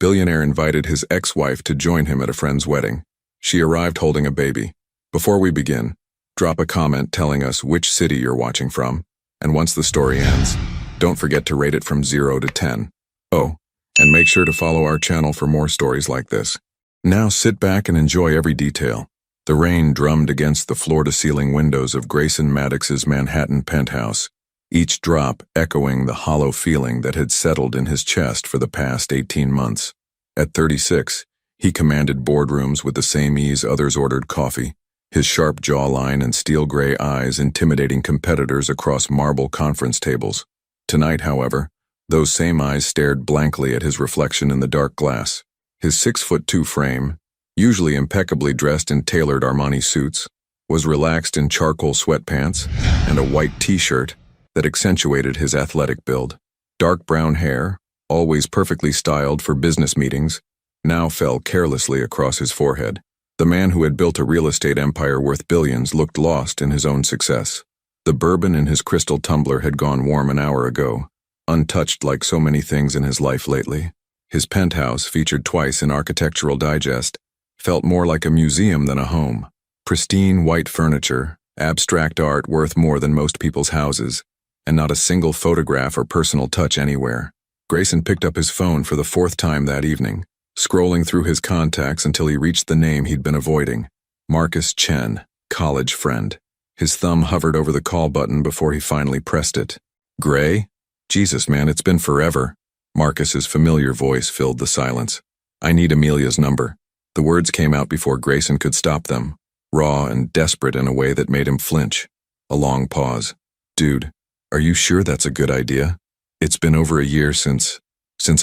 Billionaire invited his ex-wife to join him at a friend's wedding. She arrived holding a baby. Before we begin, drop a comment telling us which city you're watching from, and once the story ends, don't forget to rate it from 0 to 10. Oh, and make sure to follow our channel for more stories like this. Now sit back and enjoy every detail. The rain drummed against the floor-to-ceiling windows of Grayson Maddox's Manhattan penthouse, each drop echoing the hollow feeling that had settled in his chest for the past 18 months. At 36, he commanded boardrooms with the same ease others ordered coffee, his sharp jawline and steel-gray eyes intimidating competitors across marble conference tables. Tonight, however, those same eyes stared blankly at his reflection in the dark glass. His 6'2" frame, usually impeccably dressed in tailored Armani suits, was relaxed in charcoal sweatpants and a white t-shirt that accentuated his athletic build. Dark brown hair, always perfectly styled for business meetings, now fell carelessly across his forehead. The man who had built a real estate empire worth billions looked lost in his own success. The bourbon in his crystal tumbler had gone warm an hour ago, untouched like so many things in his life lately. His penthouse, featured twice in Architectural Digest, felt more like a museum than a home. Pristine white furniture, abstract art worth more than most people's houses, and not a single photograph or personal touch anywhere. Grayson picked up his phone for the 4th time that evening, scrolling through his contacts until he reached the name he'd been avoiding. Marcus Chen, college friend. His thumb hovered over the call button before he finally pressed it. Gray? Jesus, man, it's been forever. Marcus's familiar voice filled the silence. I need Amelia's number. The words came out before Grayson could stop them, raw and desperate in a way that made him flinch. A long pause. Dude, are you sure that's a good idea? It's been over a year since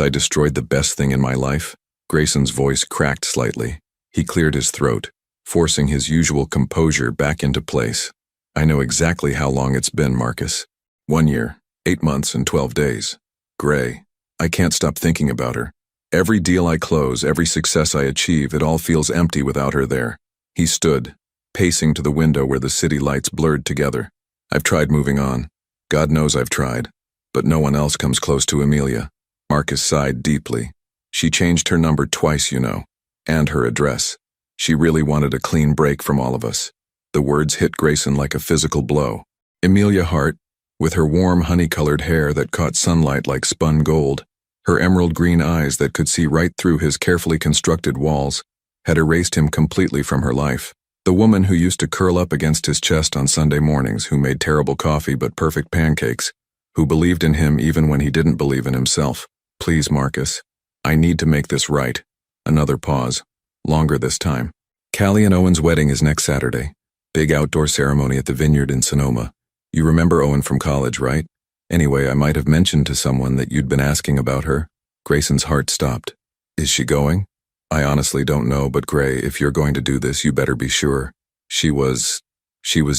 I destroyed the best thing in my life. Grayson's voice cracked slightly. He cleared his throat, forcing his usual composure back into place. I know exactly how long it's been, Marcus. 1 year, 8 months, and 12 days. Gray, I can't stop thinking about her. Every deal I close, every success I achieve, it all feels empty without her there. He stood, pacing to the window where the city lights blurred together. I've tried moving on. God knows I've tried. But no one else comes close to Amelia. Marcus sighed deeply. She changed her number twice, you know, and her address. She really wanted a clean break from all of us. The words hit Grayson like a physical blow. Amelia Hart, with her warm honey-colored hair that caught sunlight like spun gold, her emerald green eyes that could see right through his carefully constructed walls, had erased him completely from her life. The woman who used to curl up against his chest on Sunday mornings, who made terrible coffee but perfect pancakes, who believed in him even when he didn't believe in himself. Please, Marcus. I need to make this right. Another pause. Longer this time. Callie and Owen's wedding is next Saturday. Big outdoor ceremony at the Vineyard in Sonoma. You remember Owen from college, right? Anyway, I might have mentioned to someone that you'd been asking about her. Grayson's heart stopped. Is she going? I honestly don't know, but Gray, if you're going to do this, you better be sure. She was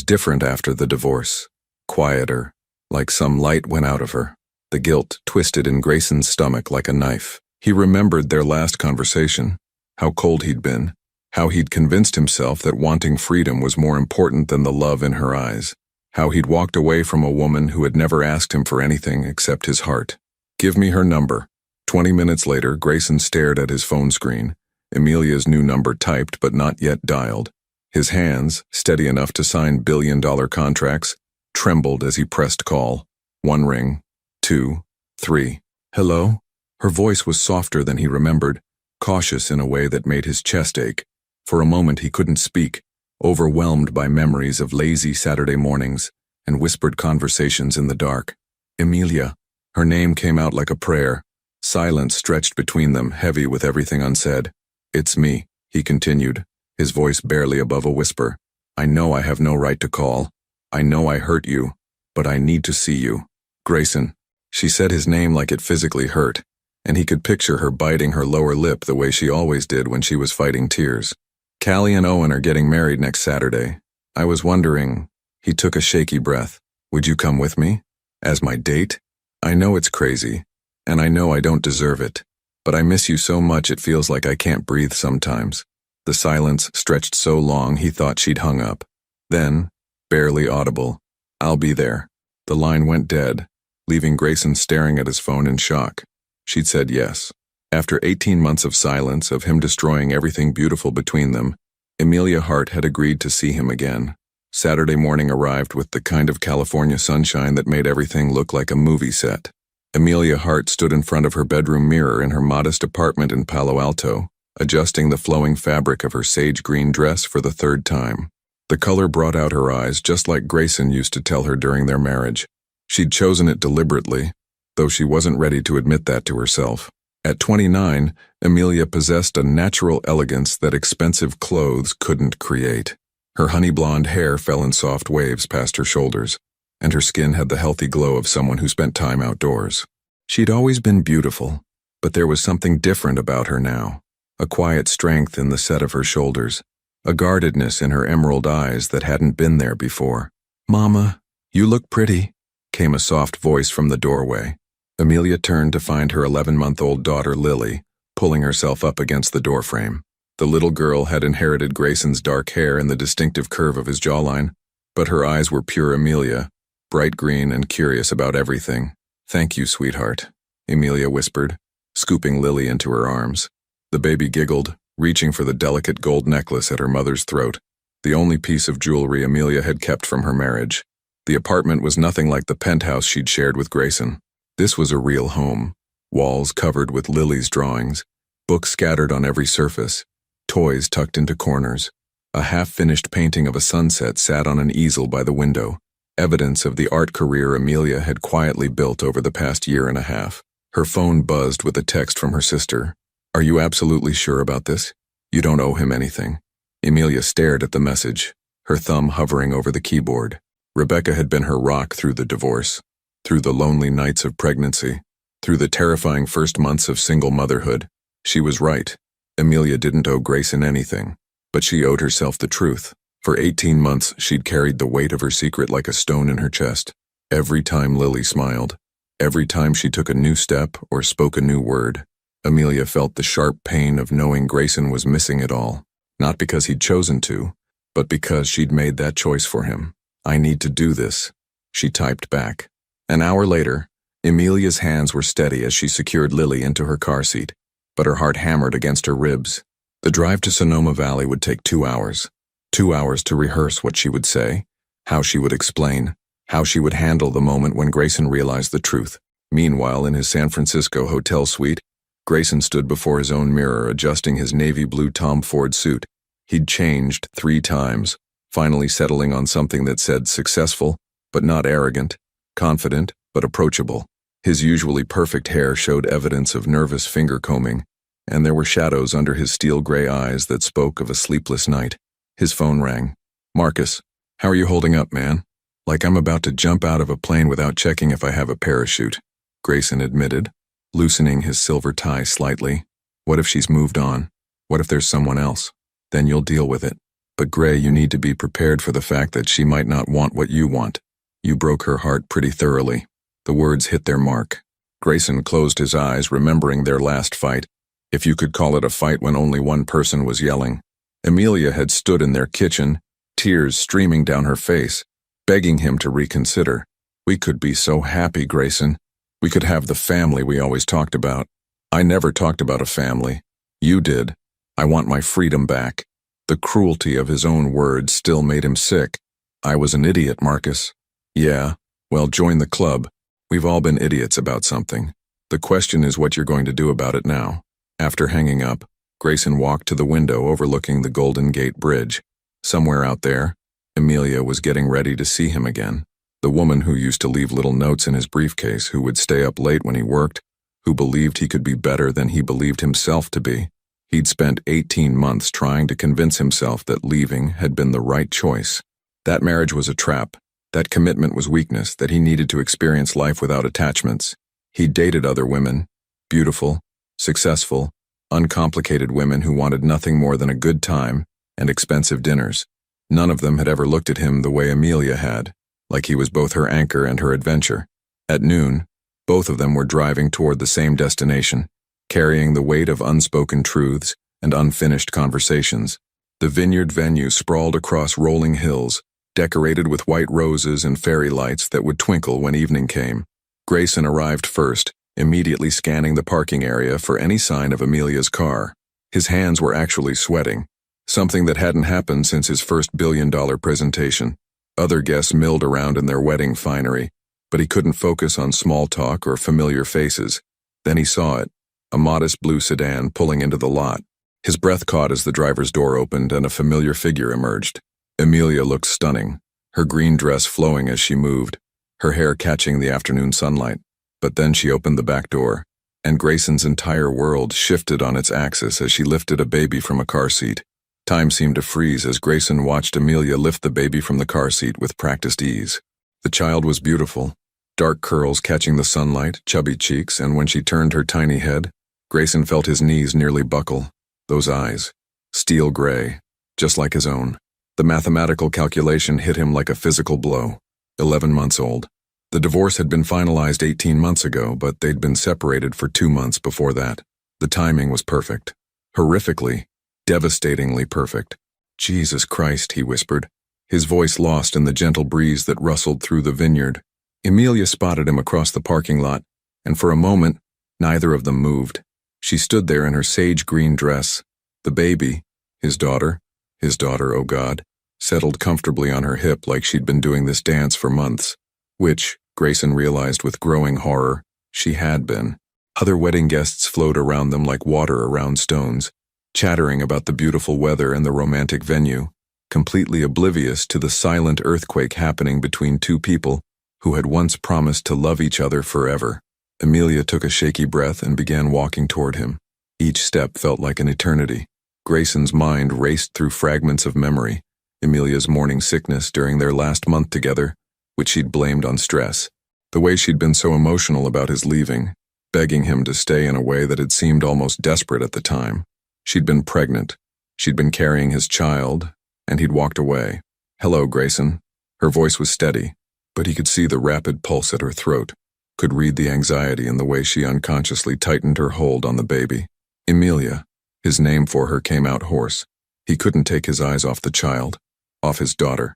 different after the divorce. Quieter. Like some light went out of her. The guilt twisted in Grayson's stomach like a knife. He remembered their last conversation, how cold he'd been, how he'd convinced himself that wanting freedom was more important than the love in her eyes, how he'd walked away from a woman who had never asked him for anything except his heart. Give me her number. 20 minutes later, Grayson stared at his phone screen, Amelia's new number typed but not yet dialed. His hands, steady enough to sign billion-dollar contracts, trembled as he pressed call. 1 ring, 2, 3. Hello? Her voice was softer than he remembered, cautious in a way that made his chest ache. For a moment he couldn't speak, overwhelmed by memories of lazy Saturday mornings and whispered conversations in the dark. Amelia. Her name came out like a prayer. Silence stretched between them, heavy with everything unsaid. It's me, he continued, his voice barely above a whisper. I know I have no right to call. I know I hurt you, but I need to see you. Grayson. She said his name like it physically hurt, and he could picture her biting her lower lip the way she always did when she was fighting tears. Callie and Owen are getting married next Saturday. I was wondering, he took a shaky breath, would you come with me? As my date? I know it's crazy, and I know I don't deserve it, but I miss you so much it feels like I can't breathe sometimes. The silence stretched so long he thought she'd hung up. Then, barely audible, I'll be there. The line went dead, leaving Grayson staring at his phone in shock. She'd said yes. After 18 months of silence, of him destroying everything beautiful between them, Amelia Hart had agreed to see him again. Saturday morning arrived with the kind of California sunshine that made everything look like a movie set. Amelia Hart stood in front of her bedroom mirror in her modest apartment in Palo Alto, adjusting the flowing fabric of her sage green dress for the third time. The color brought out her eyes just like Grayson used to tell her during their marriage. She'd chosen it deliberately, though she wasn't ready to admit that to herself. At 29, Amelia possessed a natural elegance that expensive clothes couldn't create. Her honey blonde hair fell in soft waves past her shoulders, and her skin had the healthy glow of someone who spent time outdoors. She'd always been beautiful, but there was something different about her now. A quiet strength in the set of her shoulders, a guardedness in her emerald eyes that hadn't been there before. "Mama, you look pretty," came a soft voice from the doorway. Amelia turned to find her 11-month-old daughter Lily, pulling herself up against the doorframe. The little girl had inherited Grayson's dark hair and the distinctive curve of his jawline, but her eyes were pure Amelia, bright green and curious about everything. "Thank you, sweetheart," Amelia whispered, scooping Lily into her arms. The baby giggled, reaching for the delicate gold necklace at her mother's throat, the only piece of jewelry Amelia had kept from her marriage. The apartment was nothing like the penthouse she'd shared with Grayson. This was a real home, walls covered with Lily's drawings, books scattered on every surface, toys tucked into corners. A half-finished painting of a sunset sat on an easel by the window, evidence of the art career Amelia had quietly built over the past year and a half. Her phone buzzed with a text from her sister. "Are you absolutely sure about this? You don't owe him anything." Amelia stared at the message, her thumb hovering over the keyboard. Rebecca had been her rock through the divorce, through the lonely nights of pregnancy, through the terrifying first months of single motherhood. She was right. Amelia didn't owe Grayson anything, but she owed herself the truth. For 18 months, she'd carried the weight of her secret like a stone in her chest. Every time Lily smiled, every time she took a new step or spoke a new word, Amelia felt the sharp pain of knowing Grayson was missing it all. Not because he'd chosen to, but because she'd made that choice for him. "I need to do this," she typed back. An hour later, Amelia's hands were steady as she secured Lily into her car seat, but her heart hammered against her ribs. The drive to Sonoma Valley would take 2 hours. 2 hours to rehearse what she would say, how she would explain, how she would handle the moment when Grayson realized the truth. Meanwhile, in his San Francisco hotel suite, Grayson stood before his own mirror adjusting his navy blue Tom Ford suit. He'd changed 3 times, finally settling on something that said successful, but not arrogant, confident, but approachable. His usually perfect hair showed evidence of nervous finger combing, and there were shadows under his steel gray eyes that spoke of a sleepless night. His phone rang. "Marcus, how are you holding up, man? Like I'm about to jump out of a plane without checking if I have a parachute," Grayson admitted, loosening his silver tie slightly. "What if she's moved on? What if there's someone else? Then you'll deal with it. But Gray, you need to be prepared for the fact that she might not want what you want. You broke her heart pretty thoroughly." The words hit their mark. Grayson closed his eyes, remembering their last fight, if you could call it a fight when only one person was yelling. Amelia had stood in their kitchen, tears streaming down her face, begging him to reconsider. "We could be so happy, Grayson. We could have the family we always talked about." "I never talked about a family. You did. I want my freedom back." The cruelty of his own words still made him sick. "I was an idiot, Marcus." "Yeah, well, join the club. We've all been idiots about something. The question is what you're going to do about it now." After hanging up, Grayson walked to the window overlooking the Golden Gate Bridge. Somewhere out there, Amelia was getting ready to see him again. The woman who used to leave little notes in his briefcase, who would stay up late when he worked, who believed he could be better than he believed himself to be. He'd spent 18 months trying to convince himself that leaving had been the right choice. That marriage was a trap. That commitment was weakness, that he needed to experience life without attachments. He'd dated other women, beautiful, successful, uncomplicated women who wanted nothing more than a good time and expensive dinners. None of them had ever looked at him the way Amelia had, like he was both her anchor and her adventure. At noon, both of them were driving toward the same destination, carrying the weight of unspoken truths and unfinished conversations. The vineyard venue sprawled across rolling hills, decorated with white roses and fairy lights that would twinkle when evening came. Grayson arrived first, immediately scanning the parking area for any sign of Amelia's car. His hands were actually sweating, something that hadn't happened since his first billion-dollar presentation. Other guests milled around in their wedding finery, but he couldn't focus on small talk or familiar faces. Then he saw it, a modest blue sedan pulling into the lot. His breath caught as the driver's door opened and a familiar figure emerged. Amelia looked stunning, her green dress flowing as she moved, her hair catching the afternoon sunlight. But then she opened the back door, and Grayson's entire world shifted on its axis as she lifted a baby from a car seat. Time seemed to freeze as Grayson watched Amelia lift the baby from the car seat with practiced ease. The child was beautiful, dark curls catching the sunlight, chubby cheeks, and when she turned her tiny head, Grayson felt his knees nearly buckle. Those eyes, steel gray, just like his own. The mathematical calculation hit him like a physical blow. 11 months old. The divorce had been finalized 18 months ago, but they'd been separated for 2 months before that. The timing was perfect. Horrifically, devastatingly perfect. Jesus Christ, he whispered, his voice lost in the gentle breeze that rustled through the vineyard. Amelia spotted him across the parking lot, and for a moment, neither of them moved. She stood there in her sage green dress. The baby, his daughter, oh God, settled comfortably on her hip like she'd been doing this dance for months, which, Grayson realized with growing horror, she had been. Other wedding guests flowed around them like water around stones, chattering about the beautiful weather and the romantic venue, completely oblivious to the silent earthquake happening between two people who had once promised to love each other forever. Amelia took a shaky breath and began walking toward him. Each step felt like an eternity. Grayson's mind raced through fragments of memory, Amelia's morning sickness during their last month together, which she'd blamed on stress, the way she'd been so emotional about his leaving, begging him to stay in a way that had seemed almost desperate at the time. She'd been pregnant, she'd been carrying his child, and he'd walked away. "Hello, Grayson." Her voice was steady, but he could see the rapid pulse at her throat, could read the anxiety in the way she unconsciously tightened her hold on the baby. Amelia. His name for her came out hoarse. He couldn't take his eyes off the child, off his daughter.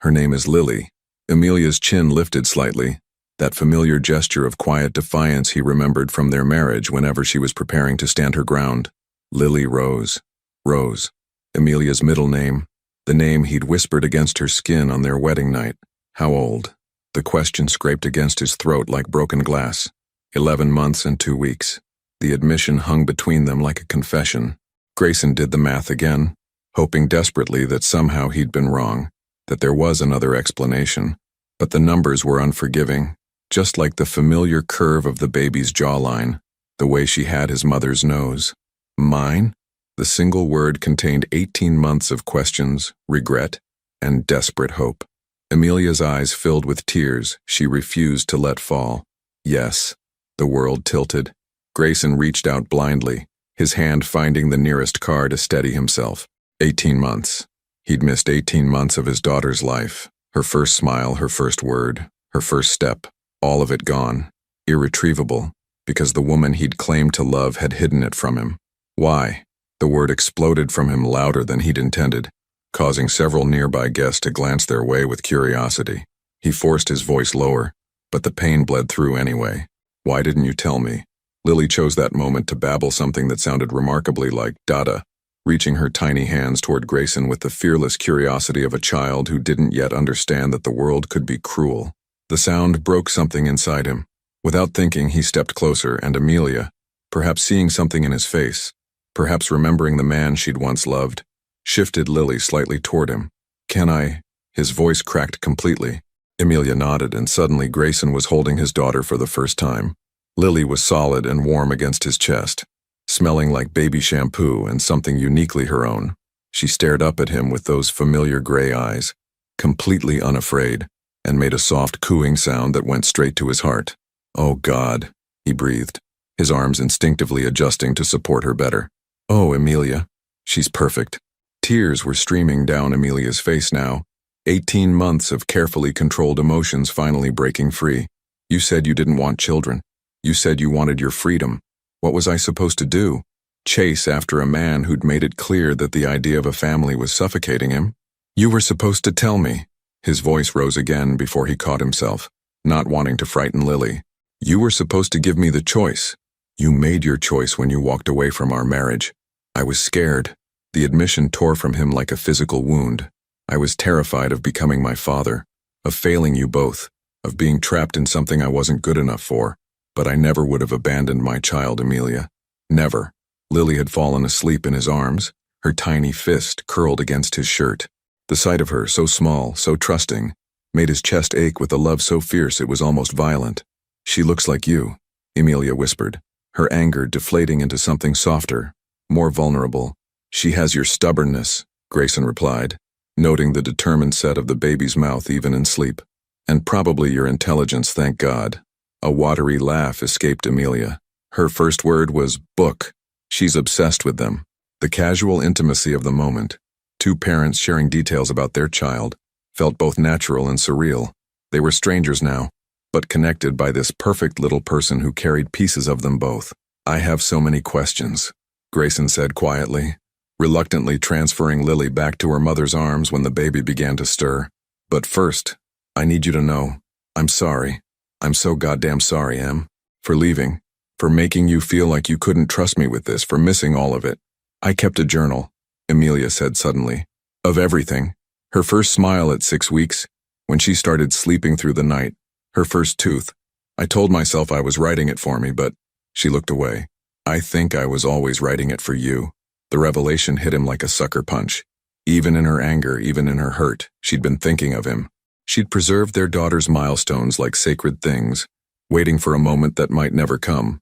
Her name is Lily. Amelia's chin lifted slightly, that familiar gesture of quiet defiance he remembered from their marriage whenever she was preparing to stand her ground. Lily Rose. Rose. Amelia's middle name, the name he'd whispered against her skin on their wedding night. How old? The question scraped against his throat like broken glass. 11 months and 2 weeks. The admission hung between them like a confession. Grayson did the math again, hoping desperately that somehow he'd been wrong, that there was another explanation. But the numbers were unforgiving, just like the familiar curve of the baby's jawline, the way she had his mother's nose. Mine? The single word contained 18 months of questions, regret, and desperate hope. Amelia's eyes filled with tears she refused to let fall. Yes. The world tilted. Grayson reached out blindly, his hand finding the nearest car to steady himself. 18 months. He'd missed 18 months of his daughter's life. Her first smile, her first word, her first step, all of it gone. Irretrievable, because the woman he'd claimed to love had hidden it from him. Why? The word exploded from him louder than he'd intended, causing several nearby guests to glance their way with curiosity. He forced his voice lower, but the pain bled through anyway. Why didn't you tell me? Lily chose that moment to babble something that sounded remarkably like Dada, reaching her tiny hands toward Grayson with the fearless curiosity of a child who didn't yet understand that the world could be cruel. The sound broke something inside him. Without thinking, he stepped closer, and Amelia, perhaps seeing something in his face, perhaps remembering the man she'd once loved, shifted Lily slightly toward him. "Can I?" His voice cracked completely. Amelia nodded, and suddenly Grayson was holding his daughter for the first time. Lily was solid and warm against his chest, smelling like baby shampoo and something uniquely her own. She stared up at him with those familiar gray eyes, completely unafraid, and made a soft cooing sound that went straight to his heart. "Oh God," he breathed, his arms instinctively adjusting to support her better. "Oh, Amelia, she's perfect." Tears were streaming down Amelia's face now, 18 months of carefully controlled emotions finally breaking free. "You said you didn't want children. You said you wanted your freedom. What was I supposed to do? Chase after a man who'd made it clear that the idea of a family was suffocating him? You were supposed to tell me." His voice rose again before he caught himself, not wanting to frighten Lily. You were supposed to give me the choice. You made your choice when you walked away from our marriage. I was scared. The admission tore from him like a physical wound. I was terrified of becoming my father, of failing you both, of being trapped in something I wasn't good enough for. But I never would have abandoned my child, Amelia. Never. Lily had fallen asleep in his arms, her tiny fist curled against his shirt. The sight of her, so small, so trusting, made his chest ache with a love so fierce it was almost violent. She looks like you, Amelia whispered, her anger deflating into something softer, more vulnerable. She has your stubbornness, Grayson replied, noting the determined set of the baby's mouth even in sleep. And probably your intelligence, thank God. A watery laugh escaped Amelia. Her first word was book. She's obsessed with them. The casual intimacy of the moment, two parents sharing details about their child, felt both natural and surreal. They were strangers now, but connected by this perfect little person who carried pieces of them both. I have so many questions, Grayson said quietly, reluctantly transferring Lily back to her mother's arms when the baby began to stir. But first, I need you to know, I'm sorry. I'm so goddamn sorry, Em, for leaving, for making you feel like you couldn't trust me with this, for missing all of it. I kept a journal, Amelia said suddenly, of everything. Her first smile at 6 weeks, when she started sleeping through the night, her first tooth. I told myself I was writing it for me, but she looked away. I think I was always writing it for you. The revelation hit him like a sucker punch. Even in her anger, even in her hurt, she'd been thinking of him. She'd preserved their daughter's milestones like sacred things, waiting for a moment that might never come.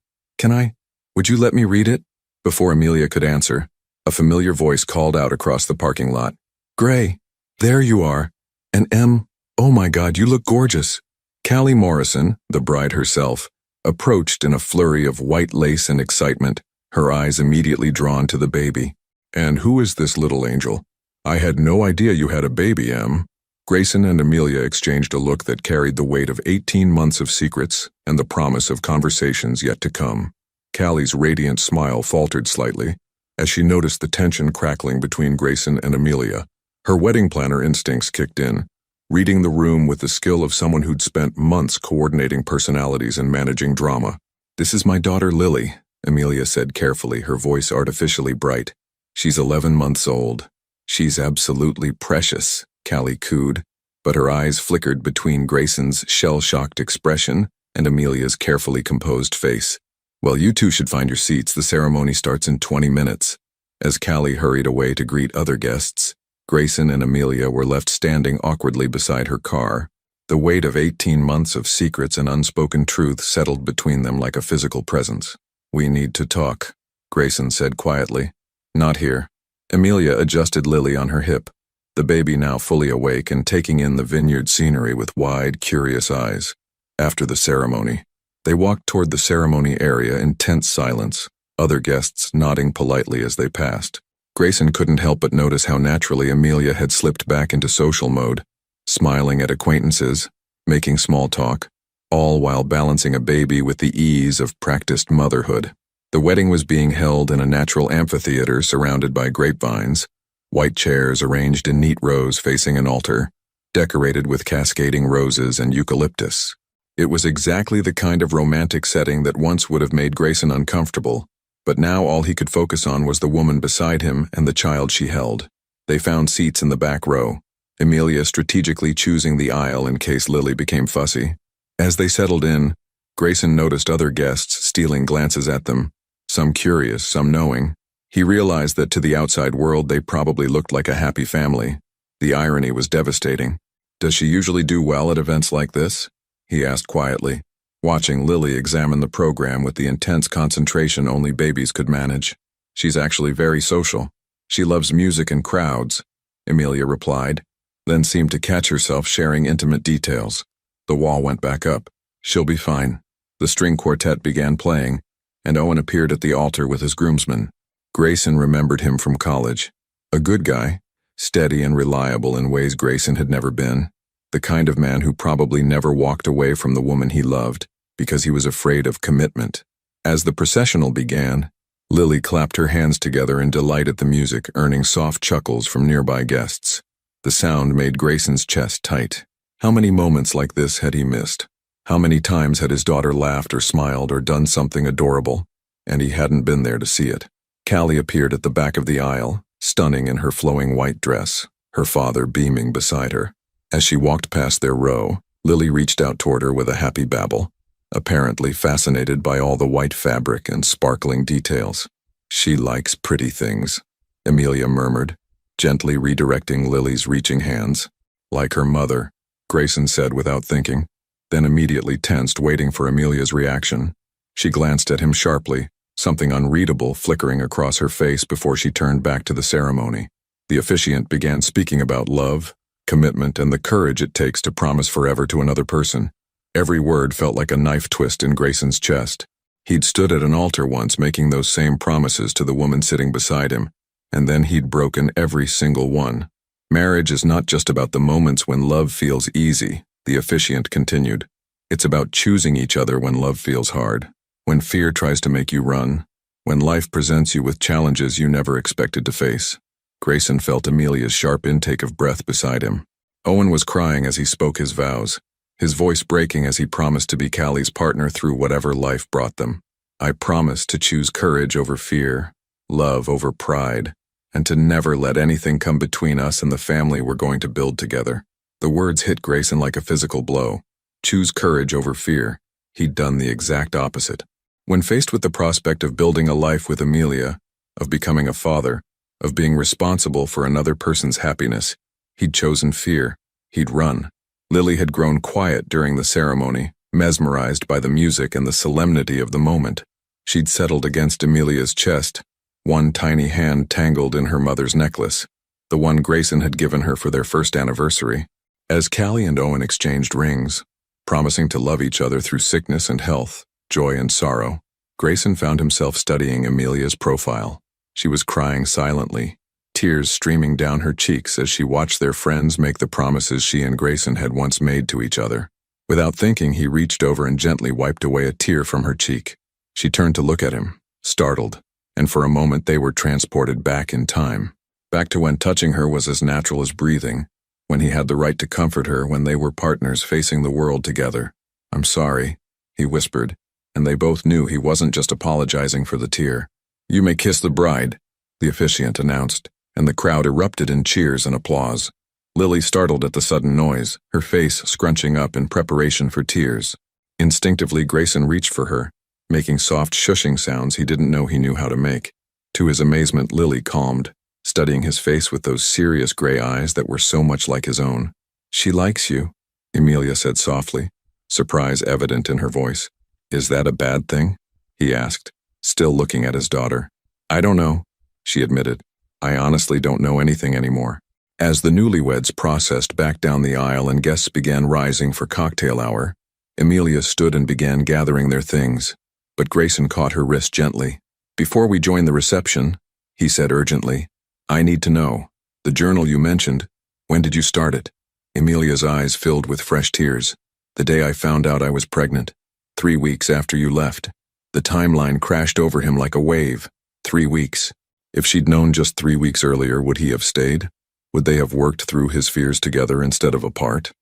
Would you let me read it? Before Amelia could answer, a familiar voice called out across the parking lot. Gray, there you are. And Em, oh my God, you look gorgeous. Callie Morrison, the bride herself, approached in a flurry of white lace and excitement, her eyes immediately drawn to the baby. And who is this little angel? I had no idea you had a baby, Em. Grayson and Amelia exchanged a look that carried the weight of 18 months of secrets and the promise of conversations yet to come. Callie's radiant smile faltered slightly as she noticed the tension crackling between Grayson and Amelia. Her wedding planner instincts kicked in, reading the room with the skill of someone who'd spent months coordinating personalities and managing drama. This is my daughter Lily, Amelia said carefully, her voice artificially bright. She's 11 months old. She's absolutely precious, Callie cooed, but her eyes flickered between Grayson's shell-shocked expression and Amelia's carefully composed face. Well, you two should find your seats. The ceremony starts in 20 minutes. As Callie hurried away to greet other guests, Grayson and Amelia were left standing awkwardly beside her car. The weight of 18 months of secrets and unspoken truth settled between them like a physical presence. We need to talk, Grayson said quietly. Not here. Amelia adjusted Lily on her hip, the baby now fully awake and taking in the vineyard scenery with wide, curious eyes. After the ceremony, they walked toward the ceremony area in tense silence, other guests nodding politely as they passed. Grayson couldn't help but notice how naturally Amelia had slipped back into social mode, smiling at acquaintances, making small talk, all while balancing a baby with the ease of practiced motherhood. The wedding was being held in a natural amphitheater surrounded by grapevines, white chairs arranged in neat rows facing an altar, decorated with cascading roses and eucalyptus. It was exactly the kind of romantic setting that once would have made Grayson uncomfortable, but now all he could focus on was the woman beside him and the child she held. They found seats in the back row, Amelia strategically choosing the aisle in case Lily became fussy. As they settled in, Grayson noticed other guests stealing glances at them, some curious, some knowing. He realized that to the outside world they probably looked like a happy family. The irony was devastating. Does she usually do well at events like this? He asked quietly, watching Lily examine the program with the intense concentration only babies could manage. She's actually very social. She loves music and crowds, Amelia replied, then seemed to catch herself sharing intimate details. The wall went back up. She'll be fine. The string quartet began playing, and Owen appeared at the altar with his groomsmen. Grayson remembered him from college. A good guy, steady and reliable in ways Grayson had never been. The kind of man who probably never walked away from the woman he loved because he was afraid of commitment. As the processional began, Lily clapped her hands together in delight at the music, earning soft chuckles from nearby guests. The sound made Grayson's chest tight. How many moments like this had he missed? How many times had his daughter laughed or smiled or done something adorable, and he hadn't been there to see it? Callie appeared at the back of the aisle, stunning in her flowing white dress, her father beaming beside her. As she walked past their row, Lily reached out toward her with a happy babble, apparently fascinated by all the white fabric and sparkling details. "She likes pretty things," Amelia murmured, gently redirecting Lily's reaching hands. "Like her mother," Grayson said without thinking, then immediately tensed, waiting for Amelia's reaction. She glanced at him sharply, something unreadable flickering across her face before she turned back to the ceremony. The officiant began speaking about love, commitment, and the courage it takes to promise forever to another person. Every word felt like a knife twist in Grayson's chest. He'd stood at an altar once making those same promises to the woman sitting beside him, and then he'd broken every single one. "Marriage is not just about the moments when love feels easy," the officiant continued. "It's about choosing each other when love feels hard, when fear tries to make you run, when life presents you with challenges you never expected to face." Grayson felt Amelia's sharp intake of breath beside him. Owen was crying as he spoke his vows, his voice breaking as he promised to be Callie's partner through whatever life brought them. "I promise to choose courage over fear, love over pride, and to never let anything come between us and the family we're going to build together." The words hit Grayson like a physical blow. Choose courage over fear. He'd done the exact opposite. When faced with the prospect of building a life with Amelia, of becoming a father, of being responsible for another person's happiness, he'd chosen fear. He'd run. Lily had grown quiet during the ceremony, mesmerized by the music and the solemnity of the moment. She'd settled against Amelia's chest, one tiny hand tangled in her mother's necklace, the one Grayson had given her for their first anniversary. As Callie and Owen exchanged rings, promising to love each other through sickness and health, joy and sorrow, Grayson found himself studying Amelia's profile. She was crying silently, tears streaming down her cheeks as she watched their friends make the promises she and Grayson had once made to each other. Without thinking, he reached over and gently wiped away a tear from her cheek. She turned to look at him, startled, and for a moment they were transported back in time. Back to when touching her was as natural as breathing, when he had the right to comfort her when they were partners facing the world together. "I'm sorry," he whispered, and they both knew he wasn't just apologizing for the tear. "You may kiss the bride," the officiant announced, and the crowd erupted in cheers and applause. Lily startled at the sudden noise, her face scrunching up in preparation for tears. Instinctively, Grayson reached for her, making soft shushing sounds he didn't know he knew how to make. To his amazement, Lily calmed, studying his face with those serious gray eyes that were so much like his own. "She likes you," Amelia said softly, surprise evident in her voice. "Is that a bad thing?" he asked, still looking at his daughter. "I don't know," she admitted. "I honestly don't know anything anymore." As the newlyweds processed back down the aisle and guests began rising for cocktail hour, Amelia stood and began gathering their things, but Grayson caught her wrist gently. "Before we join the reception," he said urgently, "I need to know, the journal you mentioned, when did you start it?" Amelia's eyes filled with fresh tears. "The day I found out I was pregnant. 3 weeks after you left." The timeline crashed over him like a wave. 3 weeks. If she'd known just 3 weeks earlier, would he have stayed? Would they have worked through his fears together instead of apart?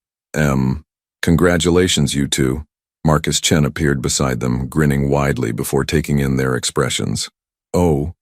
Congratulations, you two." Marcus Chen appeared beside them, grinning widely before taking in their expressions. "Oh,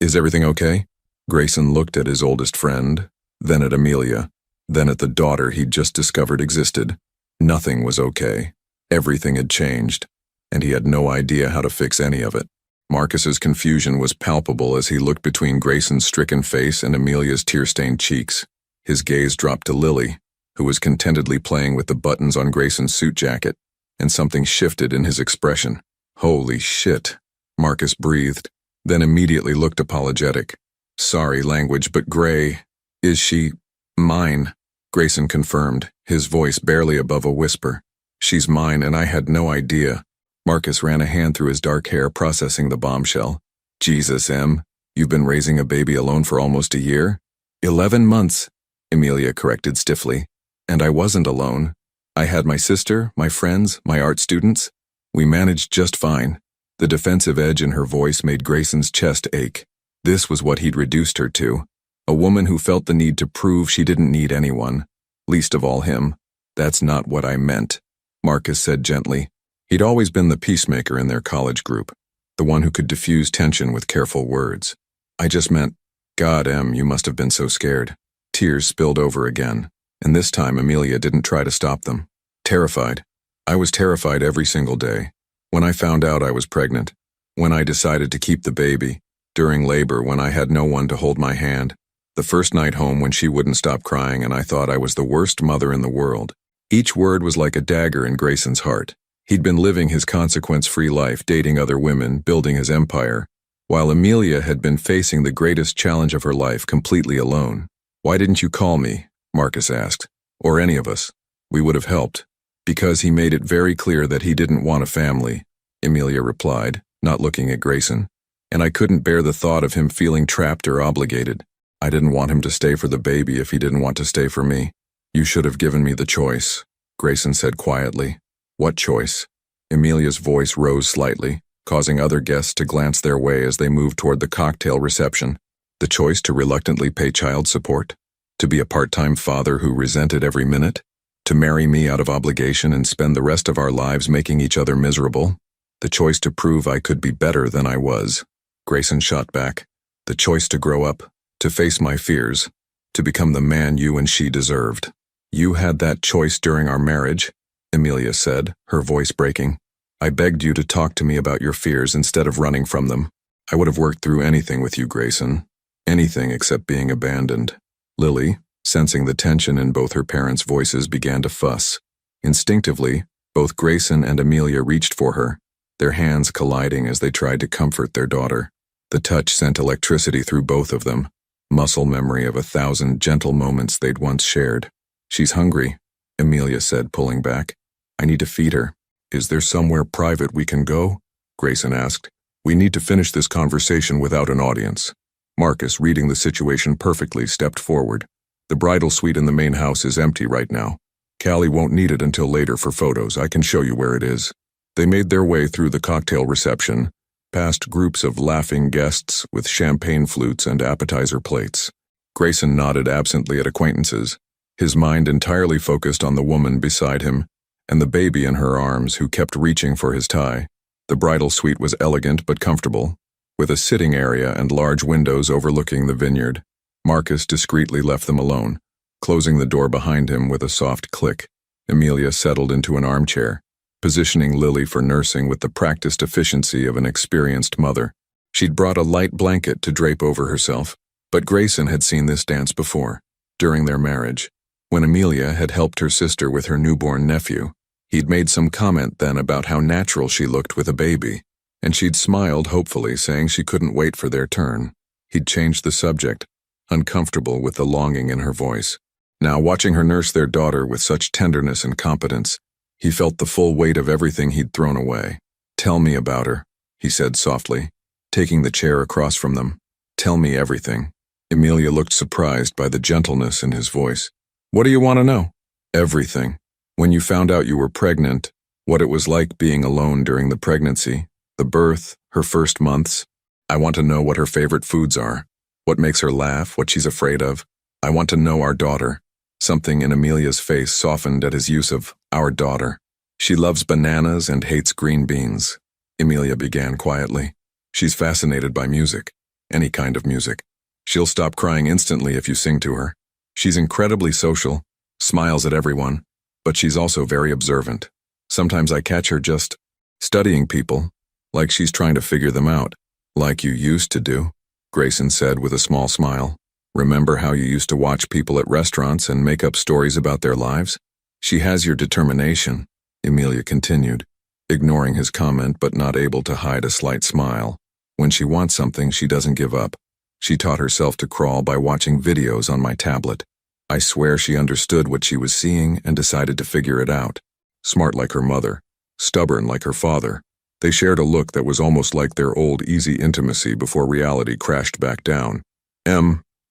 is everything okay?" Grayson looked at his oldest friend, then at Amelia, then at the daughter he'd just discovered existed. Nothing was okay. Everything had changed, and he had no idea how to fix any of it. Marcus's confusion was palpable as he looked between Grayson's stricken face and Amelia's tear-stained cheeks. His gaze dropped to Lily, who was contentedly playing with the buttons on Grayson's suit jacket, and something shifted in his expression. "Holy shit," Marcus breathed, then immediately looked apologetic. "Sorry language, but Gray, is she mine?" Grayson confirmed, his voice barely above a whisper. "She's mine, and I had no idea." Marcus ran a hand through his dark hair, processing the bombshell. "Jesus, Em, you've been raising a baby alone for almost a year?" 11 months, Amelia corrected stiffly. "And I wasn't alone. I had my sister, my friends, my art students. We managed just fine." The defensive edge in her voice made Grayson's chest ache. This was what he'd reduced her to. A woman who felt the need to prove she didn't need anyone, least of all him. "That's not what I meant." Marcus said gently. He'd always been the peacemaker in their college group, the one who could diffuse tension with careful words. I just meant, God, Em, you must have been so scared. Tears spilled over again, and this time Amelia didn't try to stop them. Terrified. I was terrified every single day. When I found out I was pregnant, when I decided to keep the baby, during labor when I had no one to hold my hand, the first night home when she wouldn't stop crying and I thought I was the worst mother in the world. Each word was like a dagger in Grayson's heart. He'd been living his consequence-free life, dating other women, building his empire, while Amelia had been facing the greatest challenge of her life completely alone. Why didn't you call me? Marcus asked. Or any of us. We would have helped. Because he made it very clear that he didn't want a family, Amelia replied, not looking at Grayson. And I couldn't bear the thought of him feeling trapped or obligated. I didn't want him to stay for the baby if he didn't want to stay for me. You should have given me the choice, Grayson said quietly. What choice? Amelia's voice rose slightly, causing other guests to glance their way as they moved toward the cocktail reception. The choice to reluctantly pay child support? To be a part-time father who resented every minute? To marry me out of obligation and spend the rest of our lives making each other miserable? The choice to prove I could be better than I was. Grayson shot back. The choice to grow up, to face my fears, to become the man you and she deserved. You had that choice during our marriage, Amelia said, her voice breaking. I begged you to talk to me about your fears instead of running from them. I would have worked through anything with you, Grayson. Anything except being abandoned. Lily, sensing the tension in both her parents' voices, began to fuss. Instinctively, both Grayson and Amelia reached for her, their hands colliding as they tried to comfort their daughter. The touch sent electricity through both of them, muscle memory of 1,000 gentle moments they'd once shared. She's hungry, Amelia said, pulling back. I need to feed her. Is there somewhere private we can go? Grayson asked. We need to finish this conversation without an audience. Marcus, reading the situation perfectly, stepped forward. The bridal suite in the main house is empty right now. Callie won't need it until later for photos. I can show you where it is. They made their way through the cocktail reception, past groups of laughing guests with champagne flutes and appetizer plates. Grayson nodded absently at acquaintances, his mind entirely focused on the woman beside him and the baby in her arms who kept reaching for his tie. The bridal suite was elegant but comfortable, with a sitting area and large windows overlooking the vineyard. Marcus discreetly left them alone, closing the door behind him with a soft click. Amelia settled into an armchair, positioning Lily for nursing with the practiced efficiency of an experienced mother. She'd brought a light blanket to drape over herself, but Grayson had seen this dance before, during their marriage. When Amelia had helped her sister with her newborn nephew, he'd made some comment then about how natural she looked with a baby, and she'd smiled hopefully, saying she couldn't wait for their turn. He'd changed the subject, uncomfortable with the longing in her voice. Now, watching her nurse their daughter with such tenderness and competence, he felt the full weight of everything he'd thrown away. Tell me about her, he said softly, taking the chair across from them. Tell me everything. Amelia looked surprised by the gentleness in his voice. What do you want to know? Everything. When you found out you were pregnant, what it was like being alone during the pregnancy, the birth, her first months. I want to know what her favorite foods are, what makes her laugh, what she's afraid of. I want to know our daughter. Something in Amelia's face softened at his use of our daughter. She loves bananas and hates green beans, Amelia began quietly. She's fascinated by music, any kind of music. She'll stop crying instantly if you sing to her. She's incredibly social, smiles at everyone, but she's also very observant. Sometimes I catch her just studying people, like she's trying to figure them out. Like you used to do, Grayson said with a small smile. Remember how you used to watch people at restaurants and make up stories about their lives? She has your determination, Amelia continued, ignoring his comment but not able to hide a slight smile. When she wants something, she doesn't give up. She taught herself to crawl by watching videos on my tablet. I swear she understood what she was seeing and decided to figure it out. Smart like her mother, stubborn like her father. They shared a look that was almost like their old easy intimacy before reality crashed back down.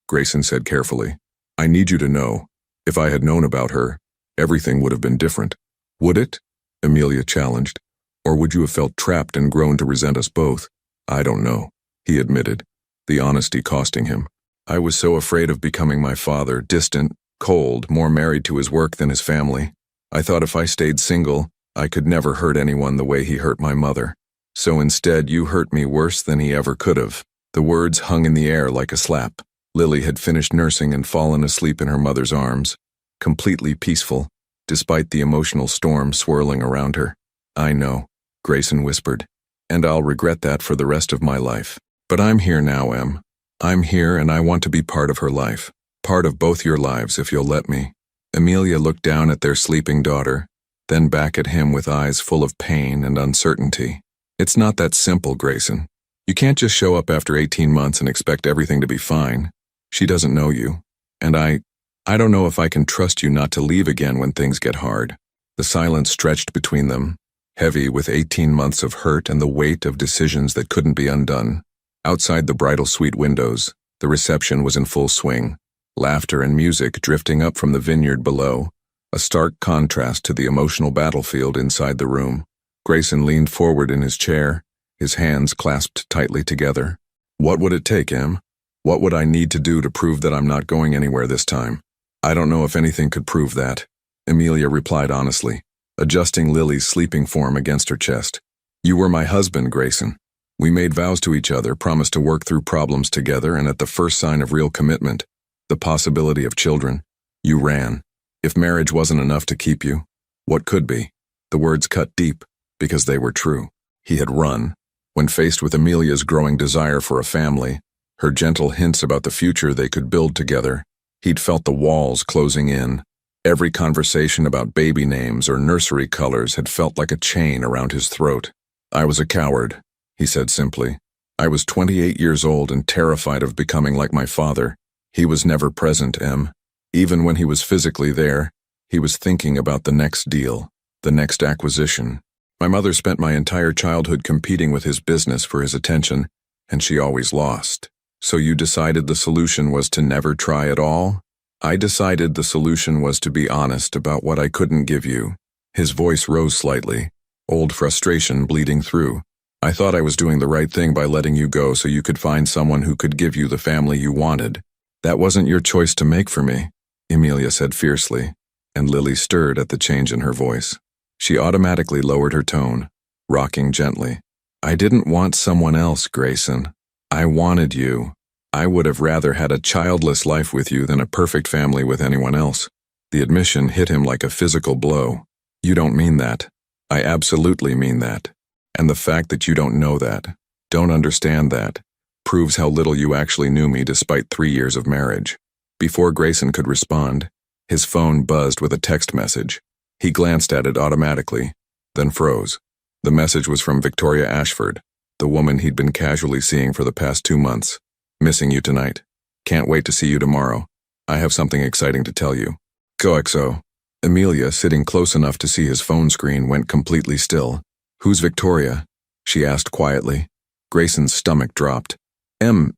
Grayson said carefully, I need you to know, if I had known about her, everything would have been different. Would it? Amelia challenged. Or would you have felt trapped and grown to resent us both? I don't know, he admitted, the honesty costing him. I was so afraid of becoming my father, distant, cold, more married to his work than his family. I thought if I stayed single, I could never hurt anyone the way he hurt my mother. So instead, you hurt me worse than he ever could have." The words hung in the air like a slap. Lily had finished nursing and fallen asleep in her mother's arms, completely peaceful, despite the emotional storm swirling around her. "I know," Grayson whispered, "and I'll regret that for the rest of my life. But I'm here now, Em. I'm here and I want to be part of her life. Part of both your lives, if you'll let me." Amelia looked down at their sleeping daughter, then back at him with eyes full of pain and uncertainty. "It's not that simple, Grayson. You can't just show up after 18 months and expect everything to be fine. She doesn't know you. And I don't know if I can trust you not to leave again when things get hard." The silence stretched between them, heavy with 18 months of hurt and the weight of decisions that couldn't be undone. Outside the bridal suite windows, the reception was in full swing, laughter and music drifting up from the vineyard below, a stark contrast to the emotional battlefield inside the room. Grayson leaned forward in his chair, his hands clasped tightly together. "What would it take, Em? What would I need to do to prove that I'm not going anywhere this time?" "I don't know if anything could prove that," Amelia replied honestly, adjusting Lily's sleeping form against her chest. "You were my husband, Grayson. We made vows to each other, promised to work through problems together, and at the first sign of real commitment, the possibility of children, you ran. If marriage wasn't enough to keep you, what could be?" The words cut deep, because they were true. He had run. When faced with Amelia's growing desire for a family, her gentle hints about the future they could build together, he'd felt the walls closing in. Every conversation about baby names or nursery colors had felt like a chain around his throat. "I was a coward," he said simply. "I was 28 years old and terrified of becoming like my father. He was never present, Em. Even when he was physically there, he was thinking about the next deal, the next acquisition. My mother spent my entire childhood competing with his business for his attention, and she always lost. So you decided the solution was to never try at all?" "I decided the solution was to be honest about what I couldn't give you." His voice rose slightly, old frustration bleeding through. "I thought I was doing the right thing by letting you go so you could find someone who could give you the family you wanted. That wasn't your choice to make for me," Amelia said fiercely, and Lily stirred at the change in her voice. She automatically lowered her tone, rocking gently. "I didn't want someone else, Grayson. I wanted you. I would have rather had a childless life with you than a perfect family with anyone else." The admission hit him like a physical blow. "You don't mean that." "I absolutely mean that. And the fact that you don't know that, don't understand that, proves how little you actually knew me despite 3 years of marriage." Before Grayson could respond, his phone buzzed with a text message. He glanced at it automatically, then froze. The message was from Victoria Ashford, the woman he'd been casually seeing for the past 2 months. "Missing you tonight. Can't wait to see you tomorrow. I have something exciting to tell you. XOXO." Amelia, sitting close enough to see his phone screen, went completely still. "Who's Victoria?" she asked quietly. Grayson's stomach dropped. "Em,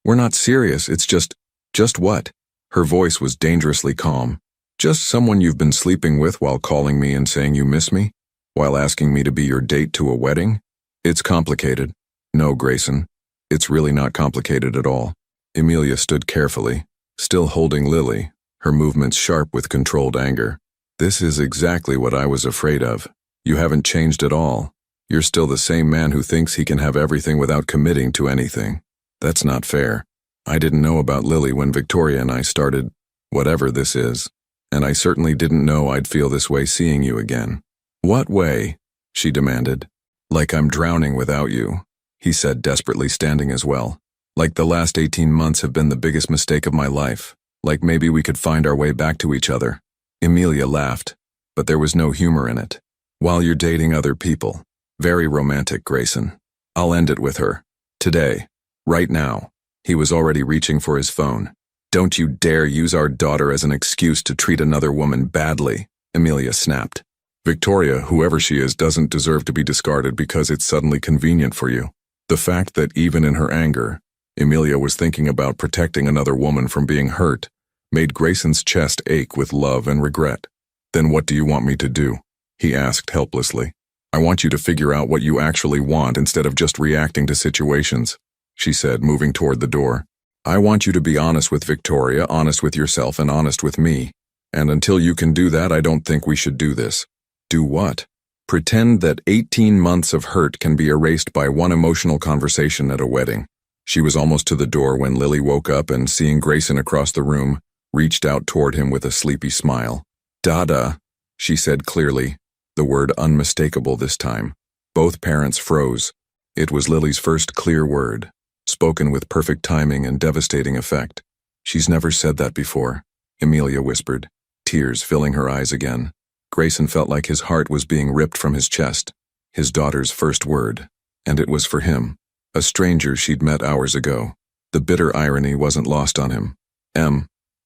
we're not serious, it's just what?" Her voice was dangerously calm. "Just someone you've been sleeping with while calling me and saying you miss me, while asking me to be your date to a wedding? It's complicated." "No, Grayson, it's really not complicated at all." Amelia stood carefully, still holding Lily, her movements sharp with controlled anger. "This is exactly what I was afraid of. You haven't changed at all. You're still the same man who thinks he can have everything without committing to anything. That's not fair. I didn't know about Lily when Victoria and I started, whatever this is. And I certainly didn't know I'd feel this way seeing you again." "What way?" she demanded. "Like I'm drowning without you," he said, desperately standing as well. "Like the last 18 months have been the biggest mistake of my life. Like maybe we could find our way back to each other." Amelia laughed, but there was no humor in it. "While you're dating other people. Very romantic, Grayson. I'll end it with her. Today. Right now." He was already reaching for his phone. "Don't you dare use our daughter as an excuse to treat another woman badly," Amelia snapped. "Victoria, whoever she is, doesn't deserve to be discarded because it's suddenly convenient for you." The fact that even in her anger, Amelia was thinking about protecting another woman from being hurt made Grayson's chest ache with love and regret. "Then what do you want me to do?" he asked helplessly. "I want you to figure out what you actually want instead of just reacting to situations," she said, moving toward the door. "I want you to be honest with Victoria, honest with yourself, and honest with me. And until you can do that, I don't think we should do this. Do what? Pretend that 18 months of hurt can be erased by one emotional conversation at a wedding. She was almost to the door when Lily woke up and, seeing Grayson across the room, reached out toward him with a sleepy smile. "Dada," she said clearly, the word unmistakable this time. Both parents froze. It was Lily's first clear word, spoken with perfect timing and devastating effect. "She's never said that before," Amelia whispered, tears filling her eyes again. Grayson felt like his heart was being ripped from his chest. His daughter's first word. And it was for him, a stranger she'd met hours ago. The bitter irony wasn't lost on him.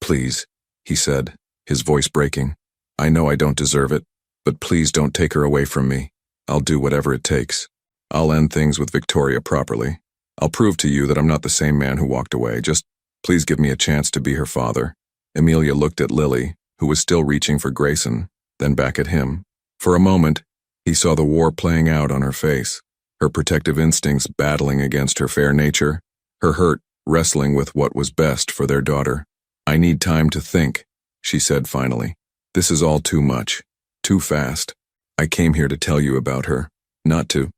Please," he said, his voice breaking. "I know I don't deserve it, but please don't take her away from me. I'll do whatever it takes. I'll end things with Victoria properly. I'll prove to you that I'm not the same man who walked away. Just please give me a chance to be her father." Amelia looked at Lily, who was still reaching for Grayson, then back at him. For a moment, he saw the war playing out on her face, her protective instincts battling against her fair nature, her hurt wrestling with what was best for their daughter. "I need time to think," she said finally. "This is all too much, too fast. I came here to tell you about her, not to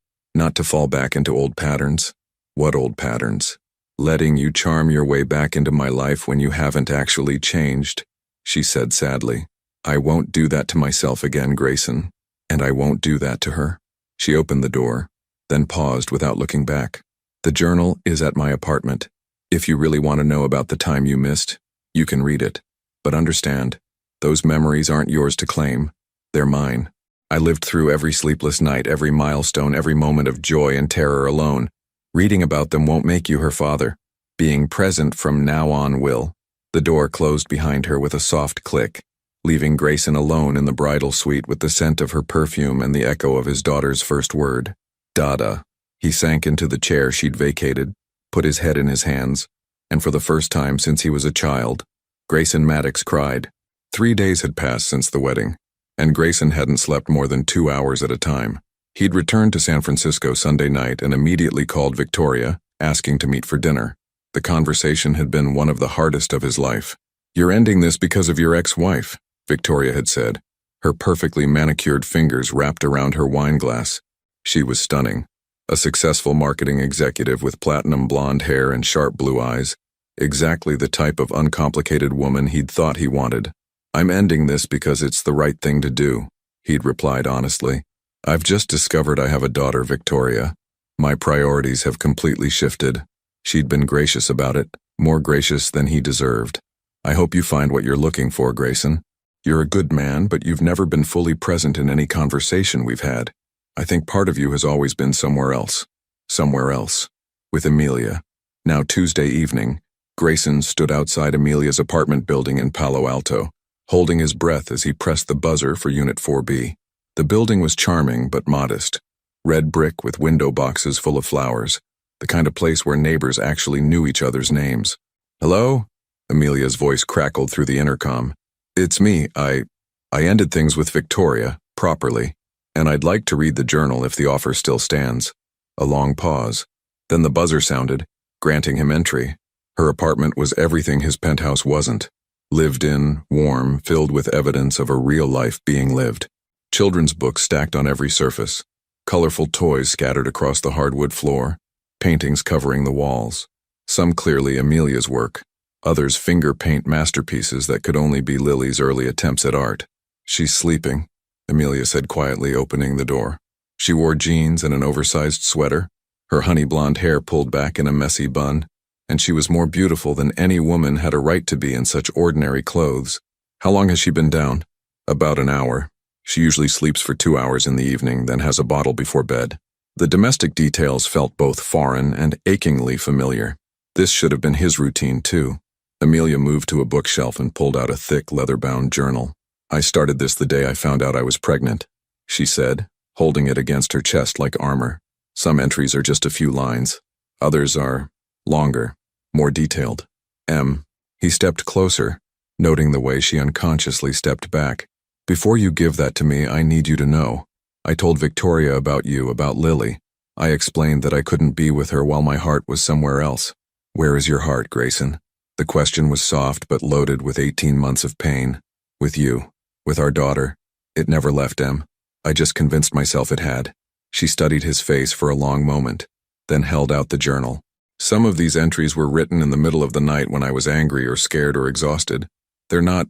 fall back into old patterns." "What old patterns?" "Letting you charm your way back into my life when you haven't actually changed," she said sadly. "I won't do that to myself again, Grayson, and I won't do that to her." She opened the door, then paused without looking back. "The journal is at my apartment. If you really want to know about the time you missed, you can read it. But understand, those memories aren't yours to claim. They're mine. I lived through every sleepless night, every milestone, every moment of joy and terror alone. Reading about them won't make you her father. Being present from now on will." The door closed behind her with a soft click, leaving Grayson alone in the bridal suite with the scent of her perfume and the echo of his daughter's first word. "Dada." He sank into the chair she'd vacated, put his head in his hands, and for the first time since he was a child, Grayson Maddox cried. 3 days had passed since the wedding, and Grayson hadn't slept more than 2 hours at a time. He'd returned to San Francisco Sunday night and immediately called Victoria, asking to meet for dinner. The conversation had been one of the hardest of his life. "You're ending this because of your ex-wife," Victoria had said, her perfectly manicured fingers wrapped around her wine glass. She was stunning. A successful marketing executive with platinum blonde hair and sharp blue eyes, exactly the type of uncomplicated woman he'd thought he wanted. "I'm ending this because it's the right thing to do," he'd replied honestly. "I've just discovered I have a daughter, Victoria. My priorities have completely shifted." She'd been gracious about it, more gracious than he deserved. "I hope you find what you're looking for, Grayson. You're a good man, but you've never been fully present in any conversation we've had. I think part of you has always been somewhere else. Somewhere else." With Amelia. Now Tuesday evening, Grayson stood outside Amelia's apartment building in Palo Alto, holding his breath as he pressed the buzzer for Unit 4B. The building was charming but modest. Red brick with window boxes full of flowers, the kind of place where neighbors actually knew each other's names. "Hello?" Amelia's voice crackled through the intercom. "It's me. I ended things with Victoria, properly, and I'd like to read the journal if the offer still stands." A long pause. Then the buzzer sounded, granting him entry. Her apartment was everything his penthouse wasn't. Lived in, warm, filled with evidence of a real life being lived. Children's books stacked on every surface. Colorful toys scattered across the hardwood floor. Paintings covering the walls. Some clearly Amelia's work. Others finger paint masterpieces that could only be Lily's early attempts at art. "She's sleeping," Amelia said quietly, opening the door. She wore jeans and an oversized sweater, her honey blonde hair pulled back in a messy bun, and she was more beautiful than any woman had a right to be in such ordinary clothes. "How long has she been down?" "About an hour. She usually sleeps for 2 hours in the evening, then has a bottle before bed." The domestic details felt both foreign and achingly familiar. This should have been his routine too. Amelia moved to a bookshelf and pulled out a thick, leather-bound journal. "I started this the day I found out I was pregnant," she said, holding it against her chest like armor. "Some entries are just a few lines. Others are longer, more detailed." He stepped closer, noting the way she unconsciously stepped back. "Before you give that to me, I need you to know. I told Victoria about you, about Lily. I explained that I couldn't be with her while my heart was somewhere else." "Where is your heart, Grayson?" The question was soft but loaded with 18 months of pain. "With you. With our daughter. It never left Em." I just convinced myself it had. She studied his face for a long moment, then held out the journal. Some of these entries were written in the middle of the night when I was angry or scared or exhausted. They're not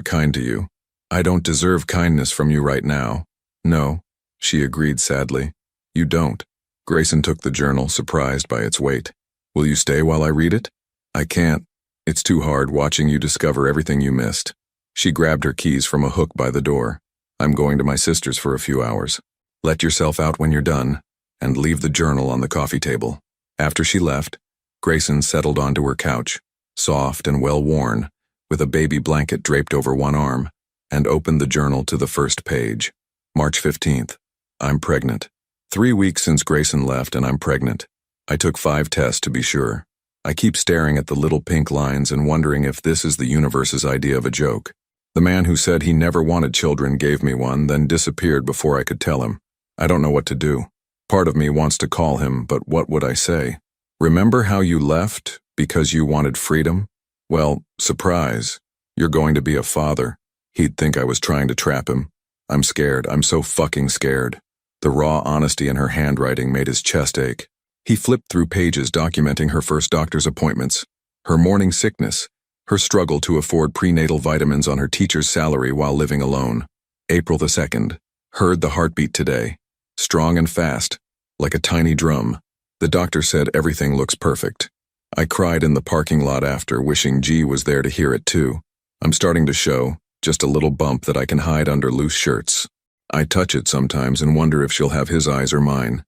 kind to you. I don't deserve kindness from you right now. No, she agreed sadly. You don't. Grayson took the journal, surprised by its weight. Will you stay while I read it? I can't. It's too hard watching you discover everything you missed. She grabbed her keys from a hook by the door. I'm going to my sister's for a few hours. Let yourself out when you're done, and leave the journal on the coffee table. After she left, Grayson settled onto her couch, soft and well-worn, with a baby blanket draped over one arm, and opened the journal to the first page. March 15th. I'm pregnant. 3 weeks since Grayson left and I'm pregnant. I took 5 tests to be sure. I keep staring at the little pink lines and wondering if this is the universe's idea of a joke. The man who said he never wanted children gave me one, then disappeared before I could tell him. I don't know what to do. Part of me wants to call him, but what would I say? Remember how you left because you wanted freedom? Well, surprise. You're going to be a father. He'd think I was trying to trap him. I'm scared. I'm so fucking scared. The raw honesty in her handwriting made his chest ache. He flipped through pages documenting her first doctor's appointments, her morning sickness, her struggle to afford prenatal vitamins on her teacher's salary while living alone. April the 2nd. Heard the heartbeat today. Strong and fast, like a tiny drum. The doctor said everything looks perfect. I cried in the parking lot after, wishing G was there to hear it too. I'm starting to show, just a little bump that I can hide under loose shirts. I touch it sometimes and wonder if she'll have his eyes or mine.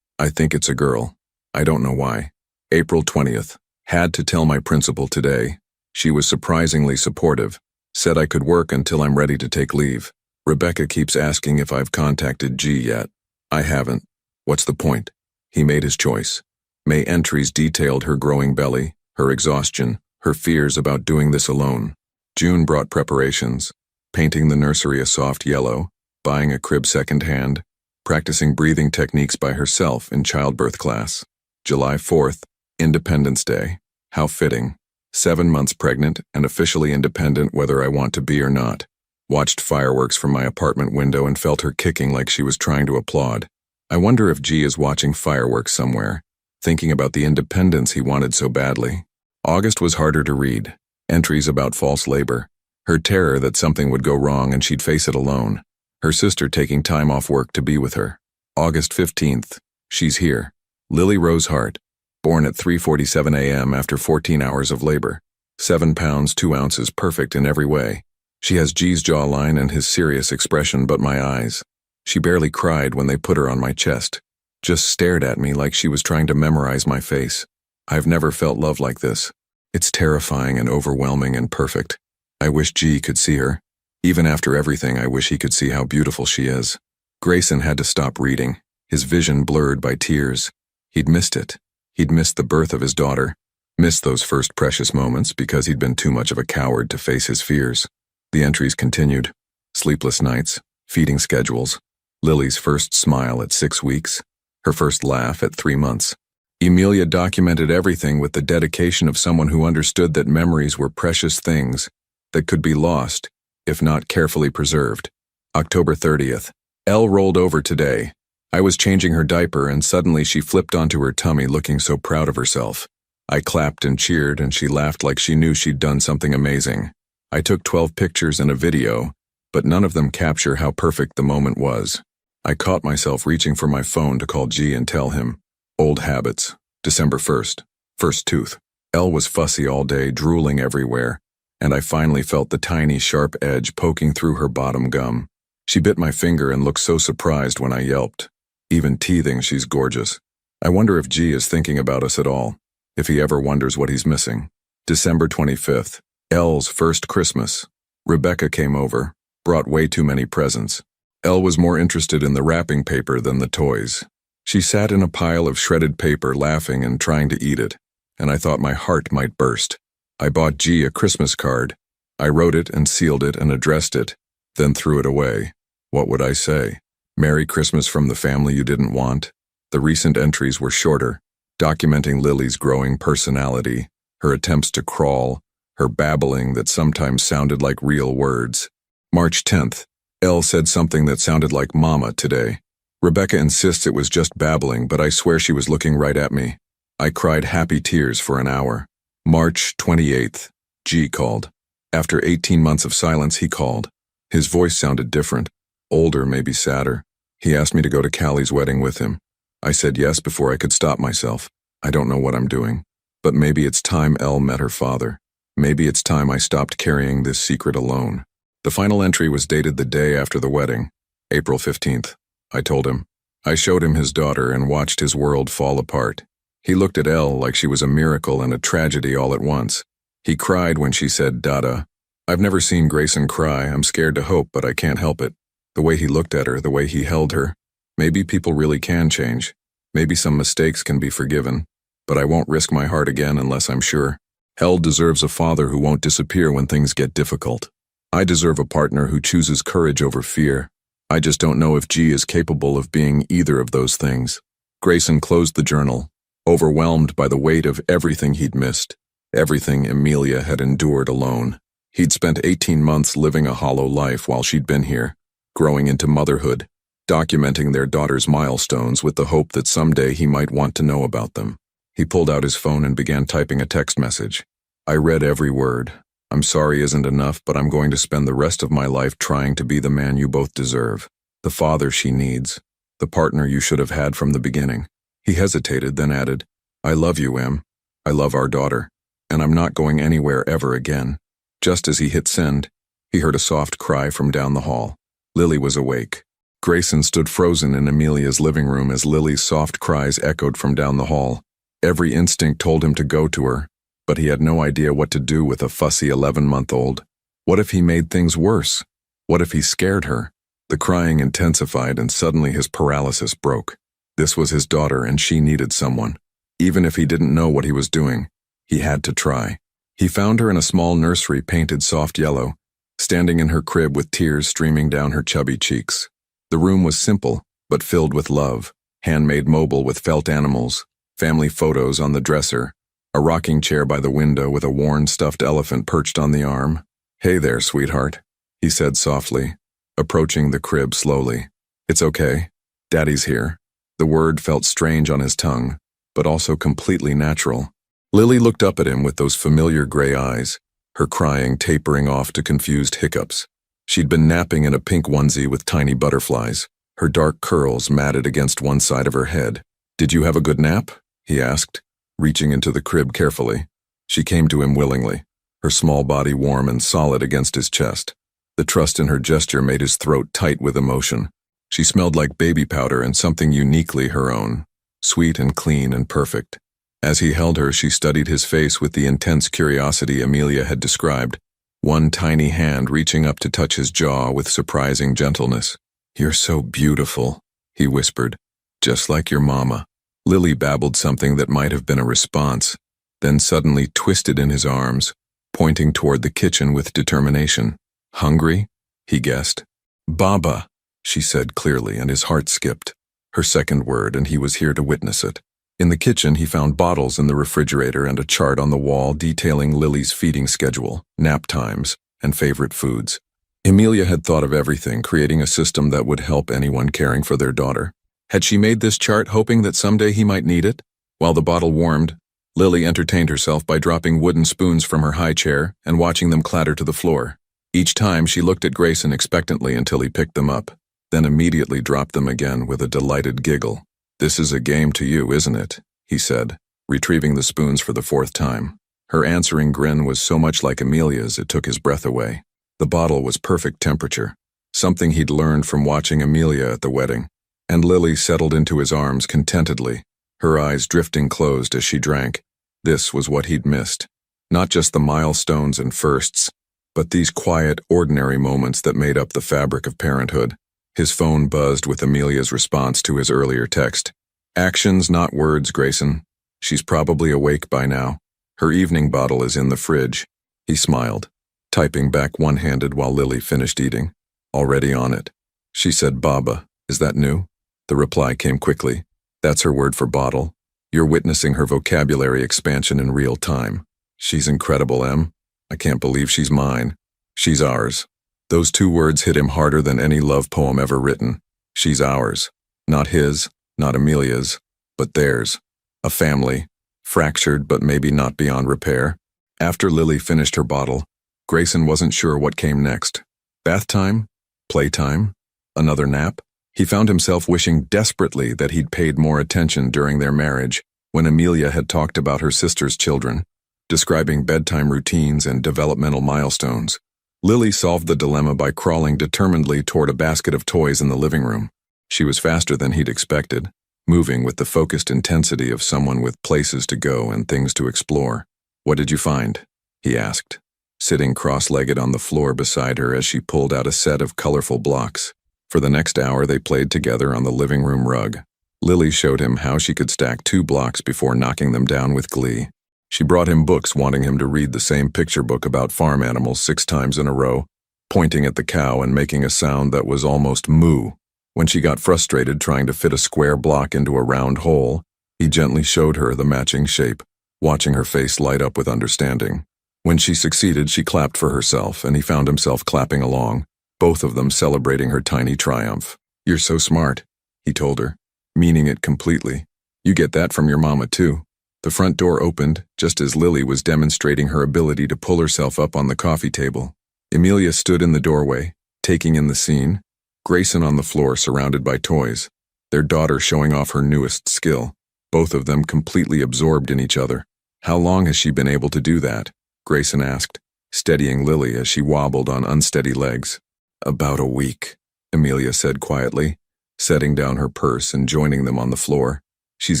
I think it's a girl. I don't know why. April 20th. Had to tell my principal today. She was surprisingly supportive. Said I could work until I'm ready to take leave. Rebecca keeps asking if I've contacted G yet. I haven't. What's the point? He made his choice. May entries detailed her growing belly, her exhaustion, her fears about doing this alone. June brought preparations. Painting the nursery a soft yellow, buying a crib secondhand, practicing breathing techniques by herself in childbirth class. July 4th, Independence Day. How fitting. 7 months pregnant and officially independent whether I want to be or not. Watched fireworks from my apartment window and felt her kicking like she was trying to applaud. I wonder if G is watching fireworks somewhere, thinking about the independence he wanted so badly. August was harder to read. Entries about false labor. Her terror that something would go wrong and she'd face it alone. Her sister taking time off work to be with her. August 15th. She's here. Lily Rose Hart. Born at 3:47 a.m. after 14 hours of labor. 7 pounds 2 ounces, perfect in every way. She has G's jawline and his serious expression, but my eyes. She barely cried when they put her on my chest. Just stared at me like she was trying to memorize my face. I've never felt love like this. It's terrifying and overwhelming and perfect. I wish G could see her. Even after everything, I wish he could see how beautiful she is. Grayson had to stop reading, his vision blurred by tears. He'd missed it. He'd missed the birth of his daughter, missed those first precious moments because he'd been too much of a coward to face his fears. The entries continued. Sleepless nights, feeding schedules, Lily's first smile at 6 weeks, her first laugh at 3 months. Emilia documented everything with the dedication of someone who understood that memories were precious things that could be lost, if not carefully preserved. October 30th. Elle rolled over today. I was changing her diaper and suddenly she flipped onto her tummy looking so proud of herself. I clapped and cheered and she laughed like she knew she'd done something amazing. I took 12 pictures and a video, but none of them capture how perfect the moment was. I caught myself reaching for my phone to call G and tell him. Old habits. December 1st. First tooth. Elle was fussy all day, drooling everywhere, and I finally felt the tiny, sharp edge poking through her bottom gum. She bit my finger and looked so surprised when I yelped. Even teething, she's gorgeous. I wonder if G is thinking about us at all, if he ever wonders what he's missing. December 25th. Elle's first Christmas. Rebecca came over, brought way too many presents. Elle was more interested in the wrapping paper than the toys. She sat in a pile of shredded paper laughing and trying to eat it, and I thought my heart might burst. I bought G a Christmas card. I wrote it and sealed it and addressed it, then threw it away. What would I say? Merry Christmas from the family you didn't want? The recent entries were shorter, documenting Lily's growing personality, her attempts to crawl, her babbling that sometimes sounded like real words. March 10th. Elle said something that sounded like mama today. Rebecca insists it was just babbling, but I swear she was looking right at me. I cried happy tears for an hour. March 28th. G called. After 18 months of silence, he called. His voice sounded different. Older, maybe sadder. He asked me to go to Callie's wedding with him. I said yes before I could stop myself. I don't know what I'm doing. But maybe it's time Elle met her father. Maybe it's time I stopped carrying this secret alone. The final entry was dated the day after the wedding, April 15th. I told him. I showed him his daughter and watched his world fall apart. He looked at Elle like she was a miracle and a tragedy all at once. He cried when she said, "Dada." I've never seen Grayson cry. I'm scared to hope, but I can't help it. The way he looked at her, the way he held her. Maybe people really can change. Maybe some mistakes can be forgiven. But I won't risk my heart again unless I'm sure. Elle deserves a father who won't disappear when things get difficult. I deserve a partner who chooses courage over fear. I just don't know if G is capable of being either of those things. Grayson closed the journal, overwhelmed by the weight of everything he'd missed, everything Amelia had endured alone. He'd spent 18 months living a hollow life while she'd been here, growing into motherhood, documenting their daughter's milestones with the hope that someday he might want to know about them. He pulled out his phone and began typing a text message. I read every word. I'm sorry isn't enough, but I'm going to spend the rest of my life trying to be the man you both deserve, the father she needs, the partner you should have had from the beginning. He hesitated, then added, I love you, Em. I love our daughter, and I'm not going anywhere ever again. Just as he hit send, he heard a soft cry from down the hall. Lily was awake. Grayson stood frozen in Amelia's living room as Lily's soft cries echoed from down the hall. Every instinct told him to go to her, but he had no idea what to do with a fussy 11-month-old. What if he made things worse? What if he scared her? The crying intensified and suddenly his paralysis broke. This was his daughter and she needed someone. Even if he didn't know what he was doing, he had to try. He found her in a small nursery painted soft yellow, standing in her crib with tears streaming down her chubby cheeks. The room was simple, but filled with love, handmade mobile with felt animals, family photos on the dresser, a rocking chair by the window with a worn stuffed elephant perched on the arm. Hey there, sweetheart, he said softly, approaching the crib slowly. It's okay. Daddy's here. The word felt strange on his tongue, but also completely natural. Lily looked up at him with those familiar gray eyes, her crying tapering off to confused hiccups. She'd been napping in a pink onesie with tiny butterflies, her dark curls matted against one side of her head. Did you have a good nap? He asked, reaching into the crib carefully. She came to him willingly, her small body warm and solid against his chest. The trust in her gesture made his throat tight with emotion. She smelled like baby powder and something uniquely her own, sweet and clean and perfect. As he held her, she studied his face with the intense curiosity Amelia had described, one tiny hand reaching up to touch his jaw with surprising gentleness. You're so beautiful, he whispered, just like your mama. Lily babbled something that might have been a response, then suddenly twisted in his arms, pointing toward the kitchen with determination. Hungry? He guessed. Baba, she said clearly, and his heart skipped. Her second word, and he was here to witness it. In the kitchen, he found bottles in the refrigerator and a chart on the wall detailing Lily's feeding schedule, nap times, and favorite foods. Amelia had thought of everything, creating a system that would help anyone caring for their daughter. Had she made this chart hoping that someday he might need it? While the bottle warmed, Lily entertained herself by dropping wooden spoons from her high chair and watching them clatter to the floor. Each time she looked at Grayson expectantly until he picked them up, then immediately dropped them again with a delighted giggle. This is a game to you, isn't it? He said, retrieving the spoons for the fourth time. Her answering grin was so much like Amelia's it took his breath away. The bottle was perfect temperature, something he'd learned from watching Amelia at the wedding. And Lily settled into his arms contentedly, her eyes drifting closed as she drank. This was what he'd missed. Not just the milestones and firsts, but these quiet, ordinary moments that made up the fabric of parenthood. His phone buzzed with Amelia's response to his earlier text. Actions, not words, Grayson. She's probably awake by now. Her evening bottle is in the fridge. He smiled, typing back one-handed while Lily finished eating. Already on it. She said, Baba, is that new? The reply came quickly. That's her word for bottle. You're witnessing her vocabulary expansion in real time. She's incredible, Em. I can't believe she's mine. She's ours. Those two words hit him harder than any love poem ever written. She's ours. Not his, not Amelia's, but theirs. A family, fractured but maybe not beyond repair. After Lily finished her bottle, Grayson wasn't sure what came next. Bath time? Playtime? Another nap? He found himself wishing desperately that he'd paid more attention during their marriage when Amelia had talked about her sister's children, describing bedtime routines and developmental milestones. Lily solved the dilemma by crawling determinedly toward a basket of toys in the living room. She was faster than he'd expected, moving with the focused intensity of someone with places to go and things to explore. "What did you find?" he asked, sitting cross-legged on the floor beside her as she pulled out a set of colorful blocks. For the next hour, they played together on the living room rug. Lily showed him how she could stack 2 blocks before knocking them down with glee. She brought him books wanting him to read the same picture book about farm animals 6 times in a row, pointing at the cow and making a sound that was almost moo. When she got frustrated trying to fit a square block into a round hole, he gently showed her the matching shape, watching her face light up with understanding. When she succeeded, she clapped for herself, and he found himself clapping along, both of them celebrating her tiny triumph. "You're so smart," he told her, meaning it completely. "You get that from your mama, too." The front door opened just as Lily was demonstrating her ability to pull herself up on the coffee table. Amelia stood in the doorway, taking in the scene, Grayson on the floor surrounded by toys, their daughter showing off her newest skill, both of them completely absorbed in each other. "How long has she been able to do that?" Grayson asked, steadying Lily as she wobbled on unsteady legs. "About a week," Amelia said quietly, setting down her purse and joining them on the floor. "She's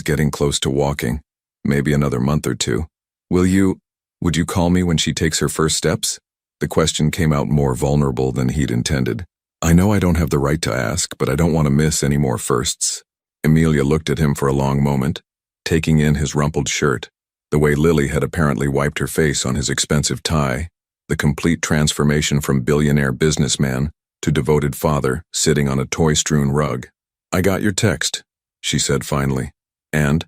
getting close to walking. Maybe another month or 2. Would you call me when she takes her first steps?" The question came out more vulnerable than he'd intended. "I know I don't have the right to ask, but I don't want to miss any more firsts." Amelia looked at him for a long moment, taking in his rumpled shirt, the way Lily had apparently wiped her face on his expensive tie, the complete transformation from billionaire businessman to devoted father sitting on a toy-strewn rug. "I got your text," she said finally, and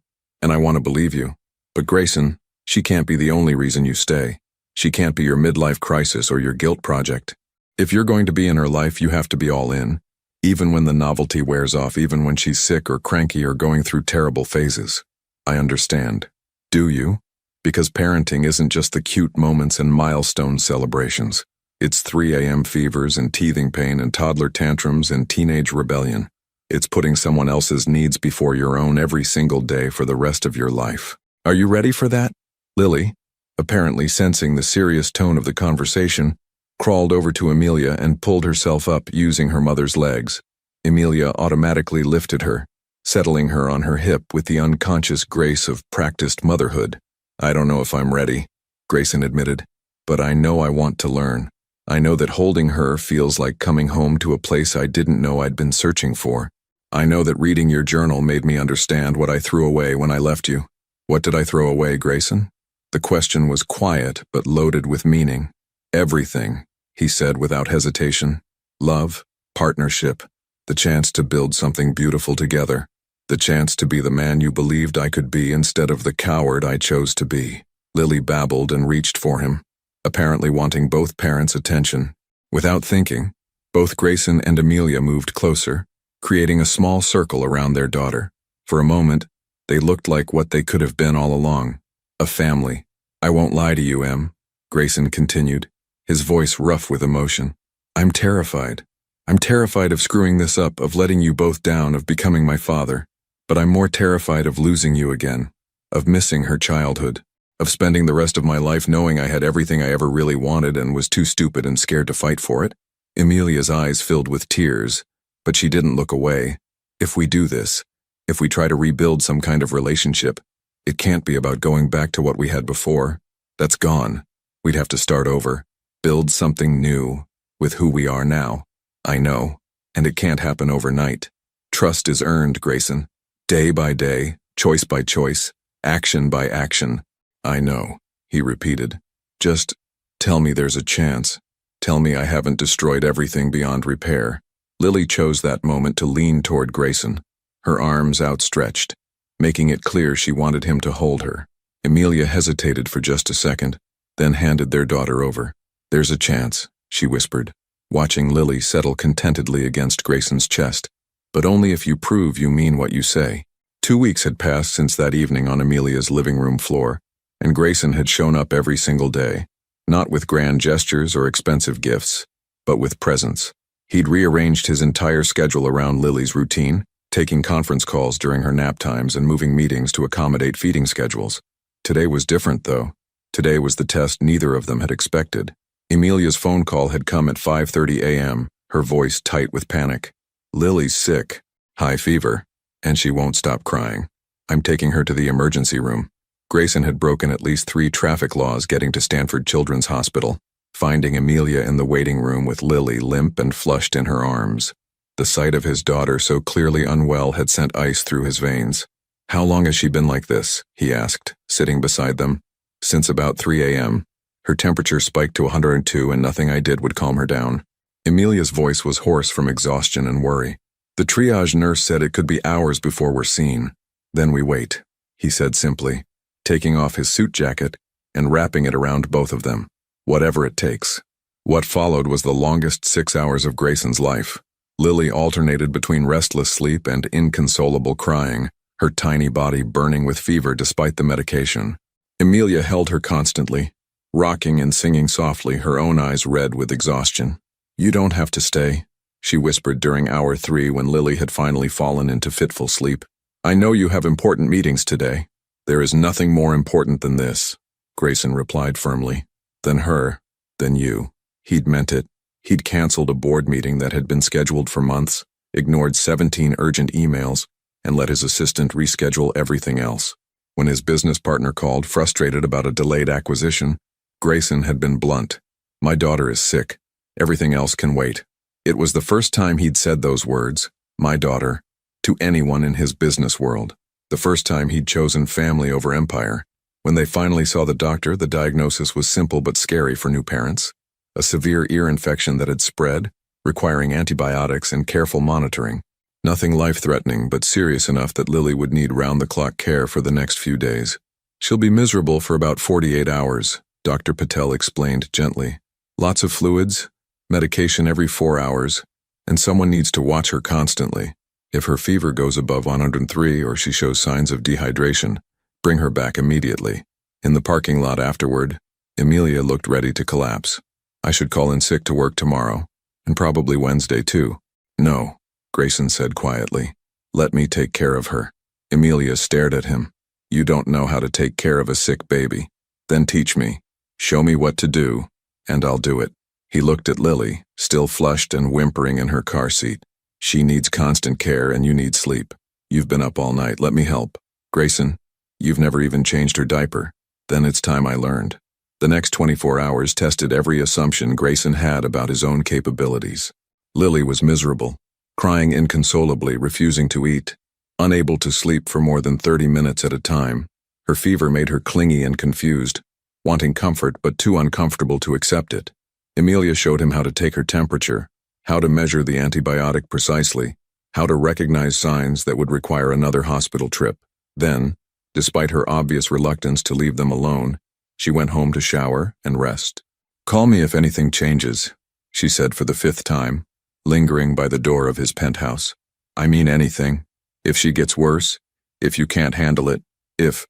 I want to believe you. But Grayson, she can't be the only reason you stay. She can't be your midlife crisis or your guilt project. If you're going to be in her life, you have to be all in, even when the novelty wears off, even when she's sick or cranky or going through terrible phases. I understand. Do you? Because parenting isn't just the cute moments and milestone celebrations. It's 3 a.m. fevers and teething pain and toddler tantrums and teenage rebellion. It's putting someone else's needs before your own every single day for the rest of your life. Are you ready for that? Lily, apparently sensing the serious tone of the conversation, crawled over to Amelia and pulled herself up using her mother's legs. Amelia automatically lifted her, settling her on her hip with the unconscious grace of practiced motherhood. "I don't know if I'm ready," Grayson admitted, "but I know I want to learn. I know that holding her feels like coming home to a place I didn't know I'd been searching for. I know that reading your journal made me understand what I threw away when I left you." "What did I throw away, Grayson?" The question was quiet but loaded with meaning. "Everything," he said without hesitation. "Love, partnership, the chance to build something beautiful together, the chance to be the man you believed I could be instead of the coward I chose to be." Lily babbled and reached for him, apparently wanting both parents' attention. Without thinking, both Grayson and Amelia moved closer, creating a small circle around their daughter. For a moment, they looked like what they could have been all along, a family. "I won't lie to you, Em," Grayson continued, his voice rough with emotion. I'm terrified. I'm terrified of screwing this up, of letting you both down, of becoming my father. But I'm more terrified of losing you again, of missing her childhood, of spending the rest of my life knowing I had everything I ever really wanted and was too stupid and scared to fight for it." Amelia's eyes filled with tears, but she didn't look away. "If we do this, if we try to rebuild some kind of relationship, it can't be about going back to what we had before. That's gone. We'd have to start over, build something new, with who we are now. I know, and it can't happen overnight. Trust is earned, Grayson. Day by day, choice by choice, action by action." "I know," he repeated. "Just tell me there's a chance. Tell me I haven't destroyed everything beyond repair." Lily chose that moment to lean toward Grayson, her arms outstretched, making it clear she wanted him to hold her. Amelia hesitated for just a second, then handed their daughter over. "There's a chance," she whispered. watching Lily settle contentedly against Grayson's chest. But only if you prove you mean what you say. 2 weeks had passed since that evening on Amelia's living room floor, and Grayson had shown up every single day, not with grand gestures or expensive gifts, but with presence. He'd rearranged his entire schedule around Lily's routine, taking conference calls during her nap times and moving meetings to accommodate feeding schedules. Today was different, though. Today was the test neither of them had expected. Amelia's phone call had come at 5:30 a.m., her voice tight with panic. "Lily's sick. High fever. And she won't stop crying. I'm taking her to the emergency room." Grayson had broken at least 3 traffic laws getting to Stanford Children's Hospital, finding Amelia in the waiting room with Lily limp and flushed in her arms. The sight of his daughter so clearly unwell had sent ice through his veins. "How long has she been like this?" he asked, sitting beside them. "Since about 3 a.m. Her temperature spiked to 102 and nothing I did would calm her down." Amelia's voice was hoarse from exhaustion and worry. "The triage nurse said it could be hours before we're seen. Then we wait," he said simply, taking off his suit jacket and wrapping it around both of them. "Whatever it takes." What followed was the longest 6 hours of Grayson's life. Lily alternated between restless sleep and inconsolable crying, her tiny body burning with fever despite the medication. Amelia held her constantly, rocking and singing softly, her own eyes red with exhaustion. "You don't have to stay," she whispered during hour 3 when Lily had finally fallen into fitful sleep. "I know you have important meetings today." "There is nothing more important than this," Grayson replied firmly. "Than her, than you." He'd meant it. He'd canceled a board meeting that had been scheduled for months, ignored 17 urgent emails, and let his assistant reschedule everything else. When his business partner called, frustrated about a delayed acquisition, Grayson had been blunt. "My daughter is sick. Everything else can wait." It was the first time he'd said those words, "my daughter," to anyone in his business world. The first time he'd chosen family over empire. When they finally saw the doctor, the diagnosis was simple but scary for new parents. A severe ear infection that had spread, requiring antibiotics and careful monitoring. Nothing life-threatening, but serious enough that Lily would need round-the-clock care for the next few days. "She'll be miserable for about 48 hours, Dr. Patel explained gently. "Lots of fluids, medication every 4 hours, and someone needs to watch her constantly. If her fever goes above 103 or she shows signs of dehydration, bring her back immediately." In the parking lot afterward, Amelia looked ready to collapse. "I should call in sick to work tomorrow, and probably Wednesday too." "No," Grayson said quietly. "Let me take care of her." Amelia stared at him. "You don't know how to take care of a sick baby. Then teach me. Show me what to do, and I'll do it." He looked at Lily, still flushed and whimpering in her car seat. "She needs constant care and you need sleep. You've been up all night. Let me help." "Grayson, you've never even changed her diaper." "Then it's time I learned." The next 24 hours tested every assumption Grayson had about his own capabilities. Lily was miserable, crying inconsolably, refusing to eat, unable to sleep for more than 30 minutes at a time. Her fever made her clingy and confused, wanting comfort but too uncomfortable to accept it. Amelia showed him how to take her temperature, how to measure the antibiotic precisely, how to recognize signs that would require another hospital trip. Then, despite her obvious reluctance to leave them alone, she went home to shower and rest. "Call me if anything changes," she said for the 5th time, lingering by the door of his penthouse. "I mean anything. If she gets worse, if you can't handle it, if—"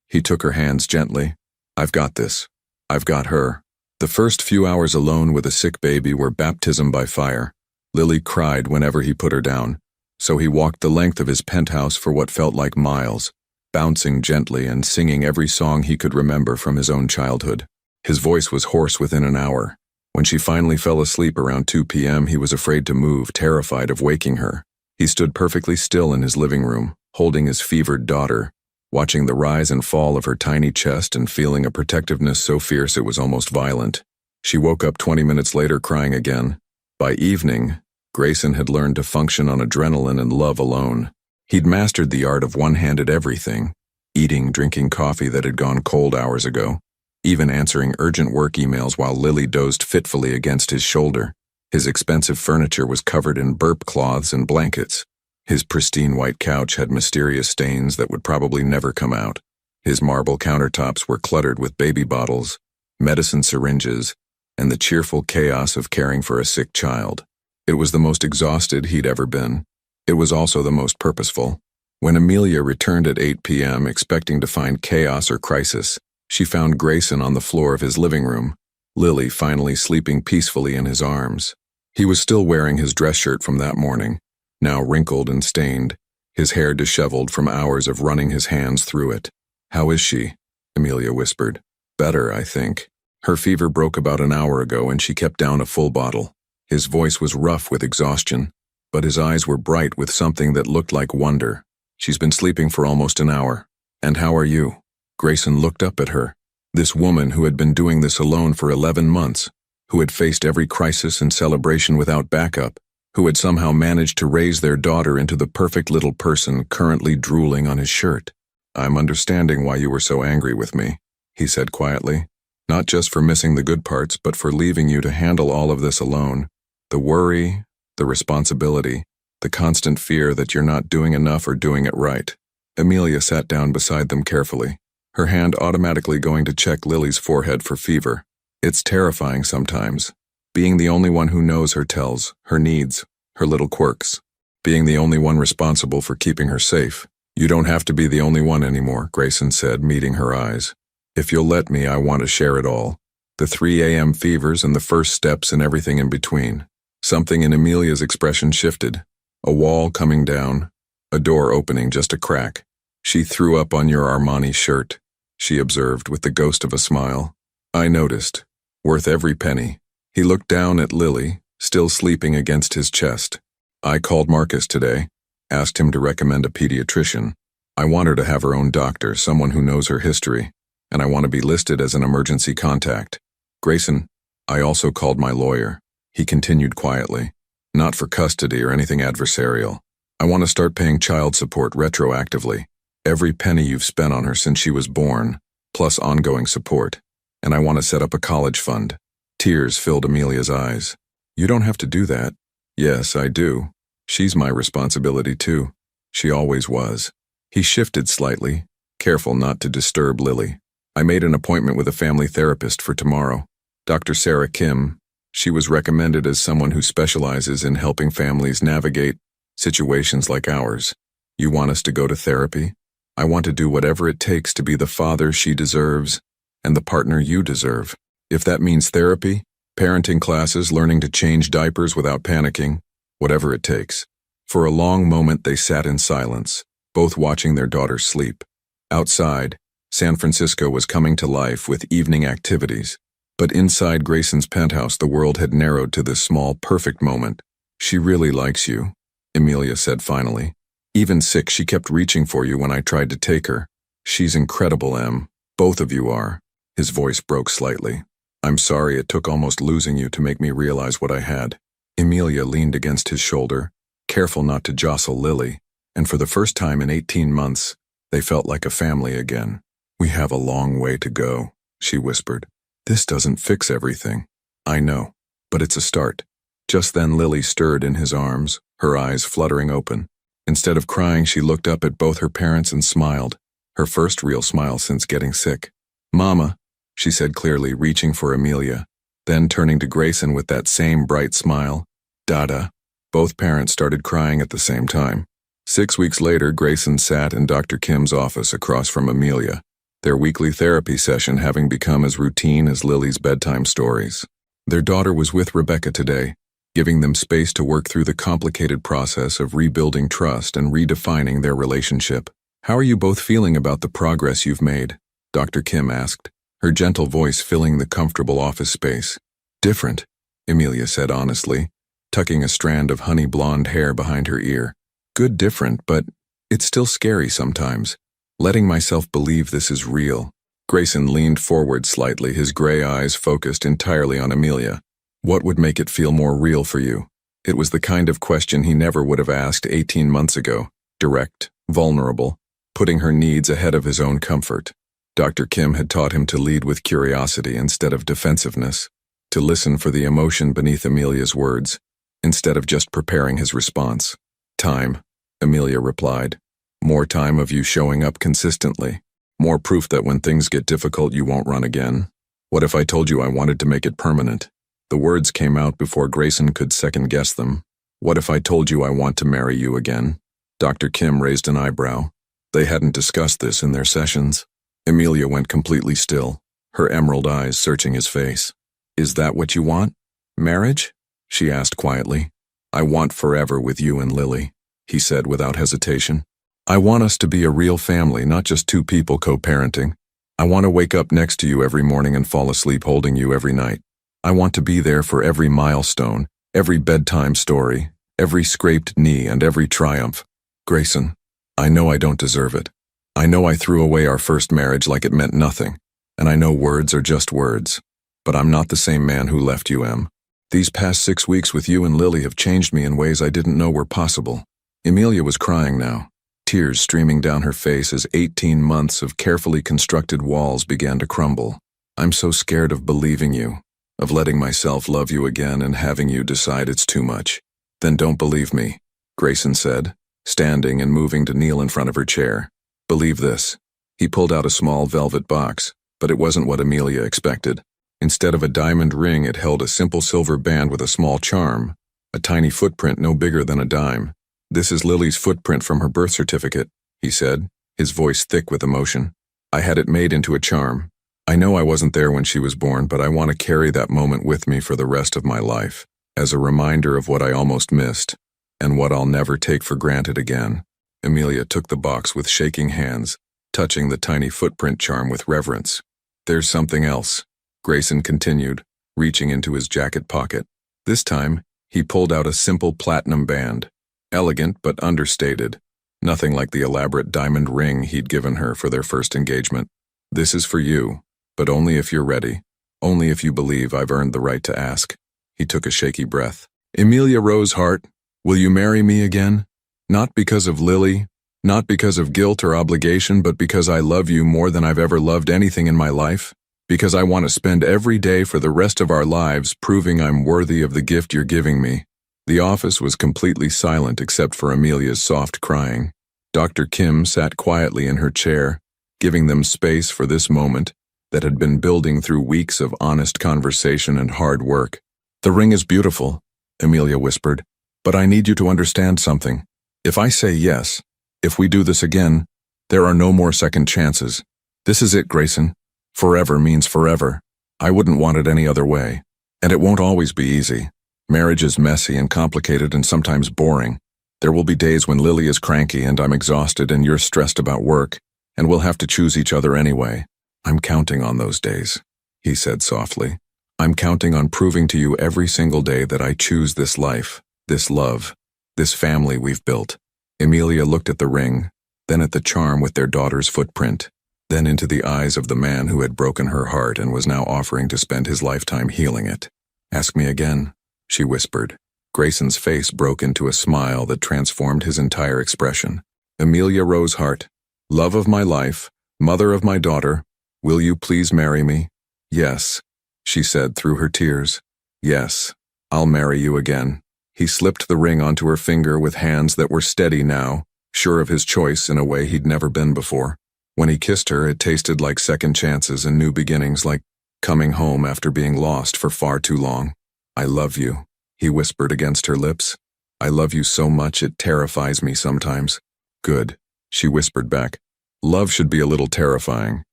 He took her hands gently. "I've got this. I've got her." The first few hours alone with a sick baby were baptism by fire. Lily cried whenever he put her down, so he walked the length of his penthouse for what felt like miles, bouncing gently and singing every song he could remember from his own childhood. His voice was hoarse within an hour. When she finally fell asleep around 2 p.m., he was afraid to move, terrified of waking her. He stood perfectly still in his living room, holding his fevered daughter, watching the rise and fall of her tiny chest and feeling a protectiveness so fierce it was almost violent. She woke up 20 minutes later crying again. By evening, Grayson had learned to function on adrenaline and love alone. He'd mastered the art of one-handed everything, eating, drinking coffee that had gone cold hours ago, even answering urgent work emails while Lily dozed fitfully against his shoulder. His expensive furniture was covered in burp cloths and blankets. His pristine white couch had mysterious stains that would probably never come out. His marble countertops were cluttered with baby bottles, medicine syringes, and the cheerful chaos of caring for a sick child. It was the most exhausted he'd ever been. It was also the most purposeful. When Amelia returned at 8 p.m. expecting to find chaos or crisis, she found Grayson on the floor of his living room, Lily finally sleeping peacefully in his arms. He was still wearing his dress shirt from that morning, now wrinkled and stained, his hair disheveled from hours of running his hands through it. "How is she?" Amelia whispered. "Better, I think. Her fever broke about an hour ago and she kept down a full bottle." His voice was rough with exhaustion, but his eyes were bright with something that looked like wonder. "She's been sleeping for almost an hour. And how are you?" Grayson looked up at her. This woman who had been doing this alone for 11 months, who had faced every crisis and celebration without backup, who had somehow managed to raise their daughter into the perfect little person currently drooling on his shirt. "I'm understanding why you were so angry with me," he said quietly. "Not just for missing the good parts, but for leaving you to handle all of this alone. The worry, the responsibility, the constant fear that you're not doing enough or doing it right." Amelia sat down beside them carefully, her hand automatically going to check Lily's forehead for fever. It's terrifying sometimes, being the only one who knows her tells, her needs, her little quirks, being the only one responsible for keeping her safe. "You don't have to be the only one anymore," Grayson said, meeting her eyes. "If you'll let me, I want to share it all. The 3 a.m. fevers and the first steps and everything in between." Something in Amelia's expression shifted. A wall coming down, a door opening just a crack. "She threw up on your Armani shirt," she observed with the ghost of a smile. "I noticed. Worth every penny." He looked down at Lily, still sleeping against his chest. "I called Marcus today, asked him to recommend a pediatrician. I want her to have her own doctor, someone who knows her history, and I want to be listed as an emergency contact. Grayson, I also called my lawyer," he continued quietly. "Not for custody or anything adversarial. I want to start paying child support retroactively. Every penny you've spent on her since she was born, plus ongoing support. And I want to set up a college fund." Tears filled Amelia's eyes. "You don't have to do that." "Yes, I do. She's my responsibility too. She always was." He shifted slightly, careful not to disturb Lily. "I made an appointment with a family therapist for tomorrow. Dr. Sarah Kim. She was recommended as someone who specializes in helping families navigate situations like ours. You want us to go to therapy? I want to do whatever it takes to be the father she deserves and the partner you deserve. If that means therapy, parenting classes, learning to change diapers without panicking, whatever it takes." For a long moment they sat in silence, both watching their daughter sleep. Outside, San Francisco was coming to life with evening activities. But inside Grayson's penthouse the world had narrowed to this small, perfect moment. "She really likes you," Amelia said finally. "Even sick, she kept reaching for you when I tried to take her. She's incredible, Em. Both of you are." His voice broke slightly. "I'm sorry it took almost losing you to make me realize what I had." Amelia leaned against his shoulder, careful not to jostle Lily, and for the first time in 18 months, they felt like a family again. "We have a long way to go," she whispered. "This doesn't fix everything." "I know, but it's a start." Just then Lily stirred in his arms, her eyes fluttering open. Instead of crying, she looked up at both her parents and smiled, her first real smile since getting sick. "Mama," she said clearly, reaching for Amelia, then turning to Grayson with that same bright smile. "Dada." Both parents started crying at the same time. 6 weeks later, Grayson sat in Dr. Kim's office across from Amelia, their weekly therapy session having become as routine as Lily's bedtime stories. Their daughter was with Rebecca today, giving them space to work through the complicated process of rebuilding trust and redefining their relationship. "How are you both feeling about the progress you've made?" Dr. Kim asked, her gentle voice filling the comfortable office space. "Different," Amelia said honestly, tucking a strand of honey blonde hair behind her ear. "Good different, but it's still scary sometimes. Letting myself believe this is real." Grayson leaned forward slightly, his gray eyes focused entirely on Amelia. "What would make it feel more real for you?" It was the kind of question he never would have asked 18 months ago, direct, vulnerable, putting her needs ahead of his own comfort. Dr. Kim had taught him to lead with curiosity instead of defensiveness, to listen for the emotion beneath Amelia's words, instead of just preparing his response. "Time," Amelia replied. "More time of you showing up consistently. More proof that when things get difficult you won't run again." What if I told you I wanted to make it permanent? The words came out before Grayson could second-guess them. What if I told you I want to marry you again? Dr. Kim raised an eyebrow. They hadn't discussed this in their sessions. Amelia went completely still, her emerald eyes searching his face. Is that what you want? Marriage? She asked quietly. I want forever with you and Lily, he said without hesitation. I want us to be a real family, not just two people co-parenting. I want to wake up next to you every morning and fall asleep holding you every night. I want to be there for every milestone, every bedtime story, every scraped knee and every triumph. Grayson, I know I don't deserve it. I know I threw away our first marriage like it meant nothing, and I know words are just words. But I'm not the same man who left you, Em. These past 6 weeks with you and Lily have changed me in ways I didn't know were possible. Amelia was crying now, tears streaming down her face as 18 months of carefully constructed walls began to crumble. I'm so scared of believing you, of letting myself love you again and having you decide it's too much. Then don't believe me, Grayson said, standing and moving to kneel in front of her chair. Believe this. He pulled out a small velvet box, but it wasn't what Amelia expected. Instead of a diamond ring, it held a simple silver band with a small charm, a tiny footprint no bigger than a dime. This is Lily's footprint from her birth certificate, he said, his voice thick with emotion. I had it made into a charm. I know I wasn't there when she was born, but I want to carry that moment with me for the rest of my life, as a reminder of what I almost missed, and what I'll never take for granted again. Amelia took the box with shaking hands, touching the tiny footprint charm with reverence. There's something else, Grayson continued, reaching into his jacket pocket. This time, he pulled out a simple platinum band, elegant but understated, nothing like the elaborate diamond ring he'd given her for their first engagement. This is for you, but only if you're ready, only if you believe I've earned the right to ask. He took a shaky breath. Amelia Rosehart, will you marry me again? Not because of Lily, not because of guilt or obligation, but because I love you more than I've ever loved anything in my life. Because I want to spend every day for the rest of our lives proving I'm worthy of the gift you're giving me. The office was completely silent except for Amelia's soft crying. Dr. Kim sat quietly in her chair, giving them space for this moment that had been building through weeks of honest conversation and hard work. The ring is beautiful, Amelia whispered, but I need you to understand something. If I say yes, if we do this again, there are no more second chances. This is it, Grayson. Forever means forever. I wouldn't want it any other way. And it won't always be easy. Marriage is messy and complicated and sometimes boring. There will be days when Lily is cranky and I'm exhausted and you're stressed about work, and we'll have to choose each other anyway. I'm counting on those days, he said softly. I'm counting on proving to you every single day that I choose this life, this love, this family we've built. Amelia looked at the ring, then at the charm with their daughter's footprint, then into the eyes of the man who had broken her heart and was now offering to spend his lifetime healing it. Ask me again, she whispered. Grayson's face broke into a smile that transformed his entire expression. Amelia Rosehart, love of my life, mother of my daughter, will you please marry me? Yes, she said through her tears. Yes, I'll marry you again. He slipped the ring onto her finger with hands that were steady now, sure of his choice in a way he'd never been before. When he kissed her, it tasted like second chances and new beginnings, like coming home after being lost for far too long. I love you, he whispered against her lips. I love you so much it terrifies me sometimes. Good, she whispered back. Love should be a little terrifying.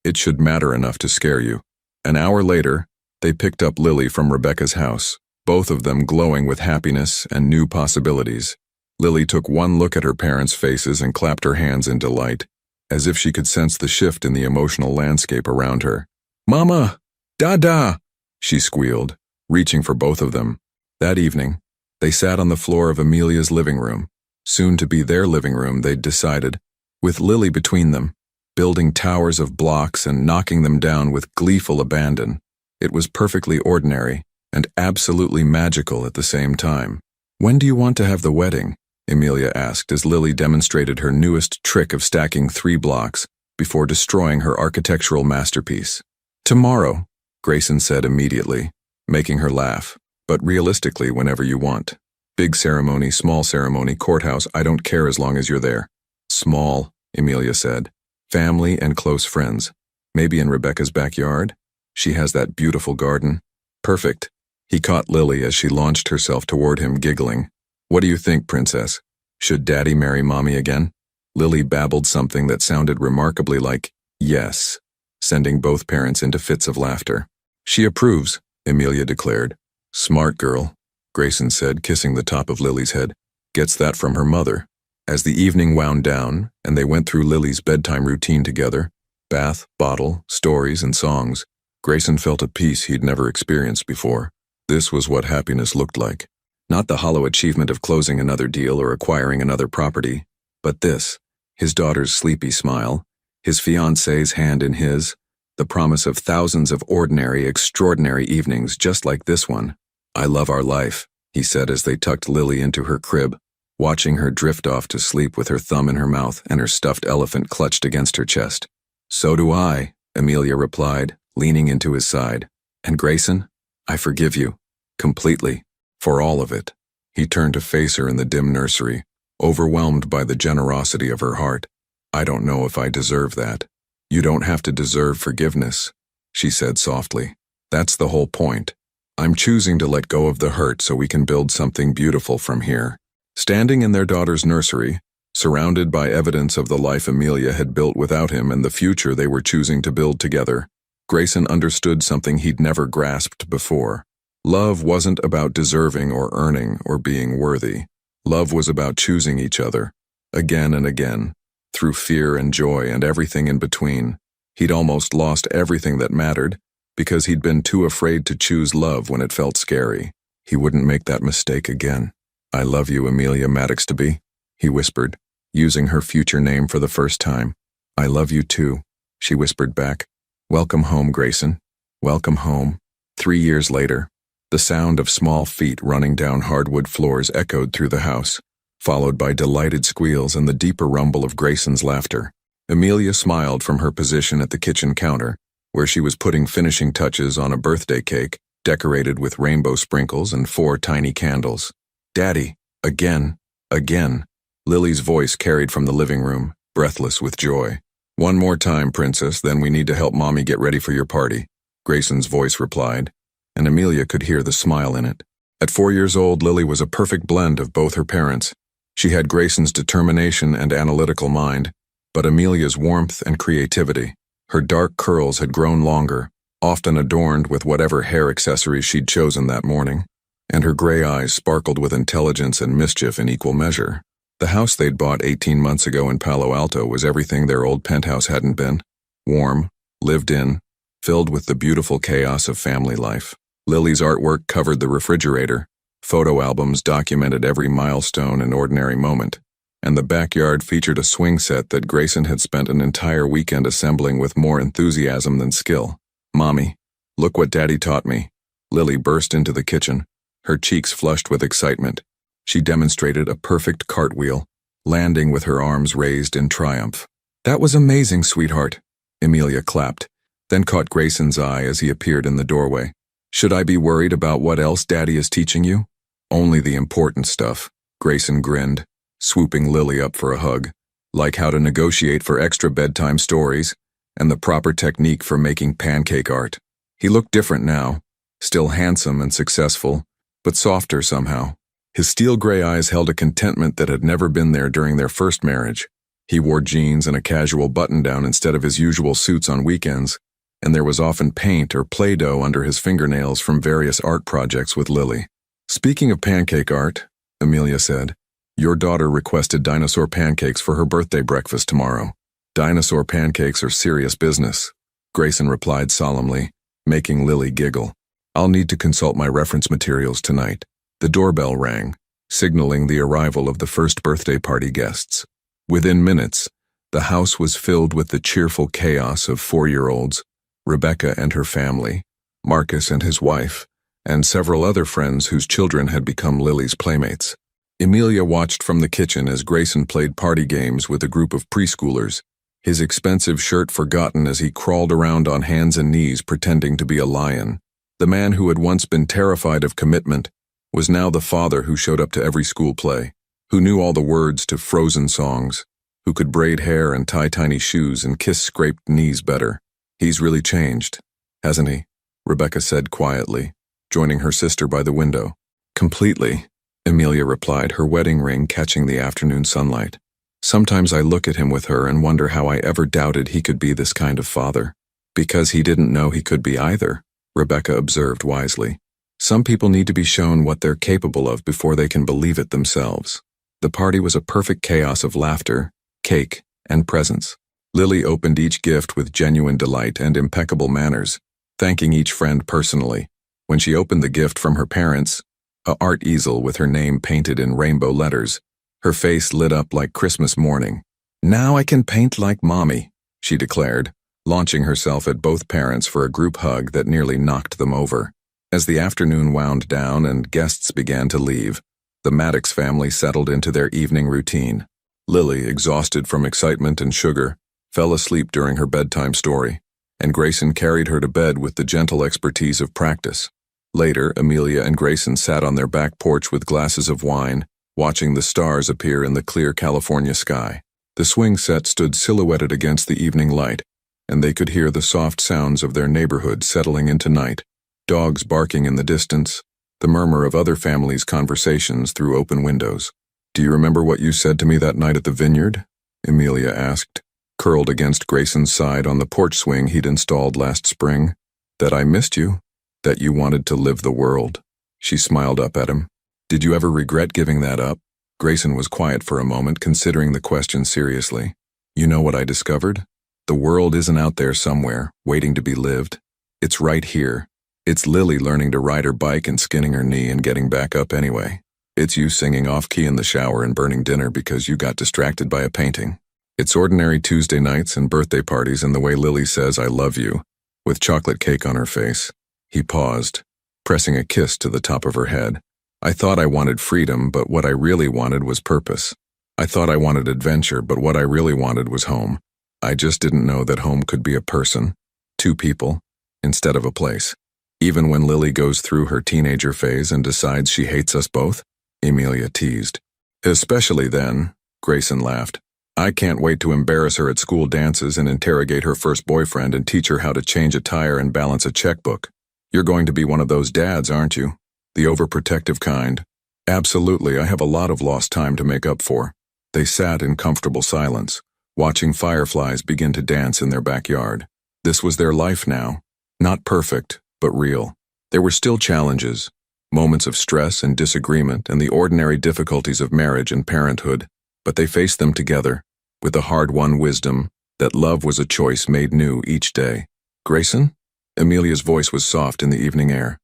It should matter enough to scare you. An hour later, they picked up Lily from Rebecca's house, both of them glowing with happiness and new possibilities. Lily took one look at her parents' faces and clapped her hands in delight, as if she could sense the shift in the emotional landscape around her. Mama! Dada! She squealed, reaching for both of them. That evening, they sat on the floor of Amelia's living room, soon to be their living room, they'd decided, with Lily between them, building towers of blocks and knocking them down with gleeful abandon. It was perfectly ordinary and absolutely magical at the same time. When do you want to have the wedding? Amelia asked as Lily demonstrated her newest trick of stacking 3 blocks before destroying her architectural masterpiece. Tomorrow, Grayson said immediately, making her laugh, but realistically whenever you want. Big ceremony, small ceremony, courthouse, I don't care as long as you're there. Small, Amelia said. Family and close friends. Maybe in Rebecca's backyard? She has that beautiful garden. Perfect. He caught Lily as she launched herself toward him, giggling. What do you think, princess? Should Daddy marry Mommy again? Lily babbled something that sounded remarkably like, yes, sending both parents into fits of laughter. She approves, Amelia declared. Smart girl, Grayson said, kissing the top of Lily's head. Gets that from her mother. As the evening wound down, and they went through Lily's bedtime routine together, bath, bottle, stories, and songs, Grayson felt a peace he'd never experienced before. This was what happiness looked like. Not the hollow achievement of closing another deal or acquiring another property, but this, his daughter's sleepy smile, his fiancé's hand in his, the promise of thousands of ordinary, extraordinary evenings just like this one. I love our life, he said as they tucked Lily into her crib, watching her drift off to sleep with her thumb in her mouth and her stuffed elephant clutched against her chest. So do I, Amelia replied, leaning into his side. And Grayson, I forgive you, completely, for all of it. He turned to face her in the dim nursery, overwhelmed by the generosity of her heart. I don't know if I deserve that. You don't have to deserve forgiveness, she said softly. That's the whole point. I'm choosing to let go of the hurt so we can build something beautiful from here. Standing in their daughter's nursery, surrounded by evidence of the life Amelia had built without him and the future they were choosing to build together, Grayson understood something he'd never grasped before. Love wasn't about deserving or earning or being worthy. Love was about choosing each other, again and again, through fear and joy and everything in between. He'd almost lost everything that mattered because he'd been too afraid to choose love when it felt scary. He wouldn't make that mistake again. I love you, Amelia Maddox-to-be, he whispered, using her future name for the first time. I love you too, she whispered back. Welcome home, Grayson. Welcome home. 3 years later, the sound of small feet running down hardwood floors echoed through the house, followed by delighted squeals and the deeper rumble of Grayson's laughter. Amelia smiled from her position at the kitchen counter, where she was putting finishing touches on a birthday cake, decorated with rainbow sprinkles and 4 tiny candles. Daddy, again, again, Lily's voice carried from the living room, breathless with joy. One more time, princess, then we need to help Mommy get ready for your party, Grayson's voice replied, and Amelia could hear the smile in it. At 4 years old, Lily was a perfect blend of both her parents. She had Grayson's determination and analytical mind, but Amelia's warmth and creativity. Her dark curls had grown longer, often adorned with whatever hair accessories she'd chosen that morning, and her gray eyes sparkled with intelligence and mischief in equal measure. The house they'd bought 18 months ago in Palo Alto was everything their old penthouse hadn't been. Warm, lived in, filled with the beautiful chaos of family life. Lily's artwork covered the refrigerator, photo albums documented every milestone and ordinary moment, and the backyard featured a swing set that Grayson had spent an entire weekend assembling with more enthusiasm than skill. Mommy, look what Daddy taught me. Lily burst into the kitchen, her cheeks flushed with excitement. She demonstrated a perfect cartwheel, landing with her arms raised in triumph. That was amazing, sweetheart, Amelia clapped, then caught Grayson's eye as he appeared in the doorway. Should I be worried about what else Daddy is teaching you? Only the important stuff, Grayson grinned, swooping Lily up for a hug, like how to negotiate for extra bedtime stories and the proper technique for making pancake art. He looked different now, still handsome and successful, but softer somehow. His steel gray eyes held a contentment that had never been there during their first marriage. He wore jeans and a casual button-down instead of his usual suits on weekends, and there was often paint or Play-Doh under his fingernails from various art projects with Lily. Speaking of pancake art, Amelia said, your daughter requested dinosaur pancakes for her birthday breakfast tomorrow. Dinosaur pancakes are serious business, Grayson replied solemnly, making Lily giggle. I'll need to consult my reference materials tonight. The doorbell rang, signaling the arrival of the first birthday party guests. Within minutes, the house was filled with the cheerful chaos of 4-year-olds, Rebecca and her family, Marcus and his wife, and several other friends whose children had become Lily's playmates. Amelia watched from the kitchen as Grayson played party games with a group of preschoolers, his expensive shirt forgotten as he crawled around on hands and knees pretending to be a lion. The man who had once been terrified of commitment was now the father who showed up to every school play, who knew all the words to Frozen songs, who could braid hair and tie tiny shoes and kiss scraped knees better. He's really changed, Hasn't he? Rebecca said quietly, joining her sister by the window. Completely, Amelia replied, her wedding ring catching the afternoon sunlight. Sometimes I look at him with her and wonder how I ever doubted he could be this kind of father. Because he didn't know he could be either, Rebecca observed wisely. Some people need to be shown what they're capable of before they can believe it themselves. The party was a perfect chaos of laughter, cake, and presents. Lily opened each gift with genuine delight and impeccable manners, thanking each friend personally. When she opened the gift from her parents, an art easel with her name painted in rainbow letters, her face lit up like Christmas morning. "Now I can paint like Mommy," she declared, launching herself at both parents for a group hug that nearly knocked them over. As the afternoon wound down and guests began to leave, the Maddox family settled into their evening routine. Lily, exhausted from excitement and sugar, fell asleep during her bedtime story, and Grayson carried her to bed with the gentle expertise of practice. Later, Amelia and Grayson sat on their back porch with glasses of wine, watching the stars appear in the clear California sky. The swing set stood silhouetted against the evening light, and they could hear the soft sounds of their neighborhood settling into night, dogs barking in the distance, the murmur of other families' conversations through open windows. "Do you remember what you said to me that night at the vineyard?" Amelia asked, curled against Grayson's side on the porch swing he'd installed last spring. "That I missed you? That you wanted to live the world?" She smiled up at him. "Did you ever regret giving that up?" Grayson was quiet for a moment, considering the question seriously. "You know what I discovered? The world isn't out there somewhere, waiting to be lived. It's right here. It's Lily learning to ride her bike and skinning her knee and getting back up anyway. It's you singing off-key in the shower and burning dinner because you got distracted by a painting. It's ordinary Tuesday nights and birthday parties and the way Lily says I love you, with chocolate cake on her face." He paused, pressing a kiss to the top of her head. "I thought I wanted freedom, but what I really wanted was purpose. I thought I wanted adventure, but what I really wanted was home. I just didn't know that home could be a person, two people, instead of a place." "Even when Lily goes through her teenager phase and decides she hates us both?" Amelia teased. "Especially then," Grayson laughed. "I can't wait to embarrass her at school dances and interrogate her first boyfriend and teach her how to change a tire and balance a checkbook. You're going to be one of those dads, aren't you? The overprotective kind." "Absolutely, I have a lot of lost time to make up for." They sat in comfortable silence, watching fireflies begin to dance in their backyard. This was their life now. Not perfect, but real. There were still challenges, moments of stress and disagreement and the ordinary difficulties of marriage and parenthood, but they faced them together, with the hard-won wisdom that love was a choice made new each day. "Grayson?" Amelia's voice was soft in the evening air.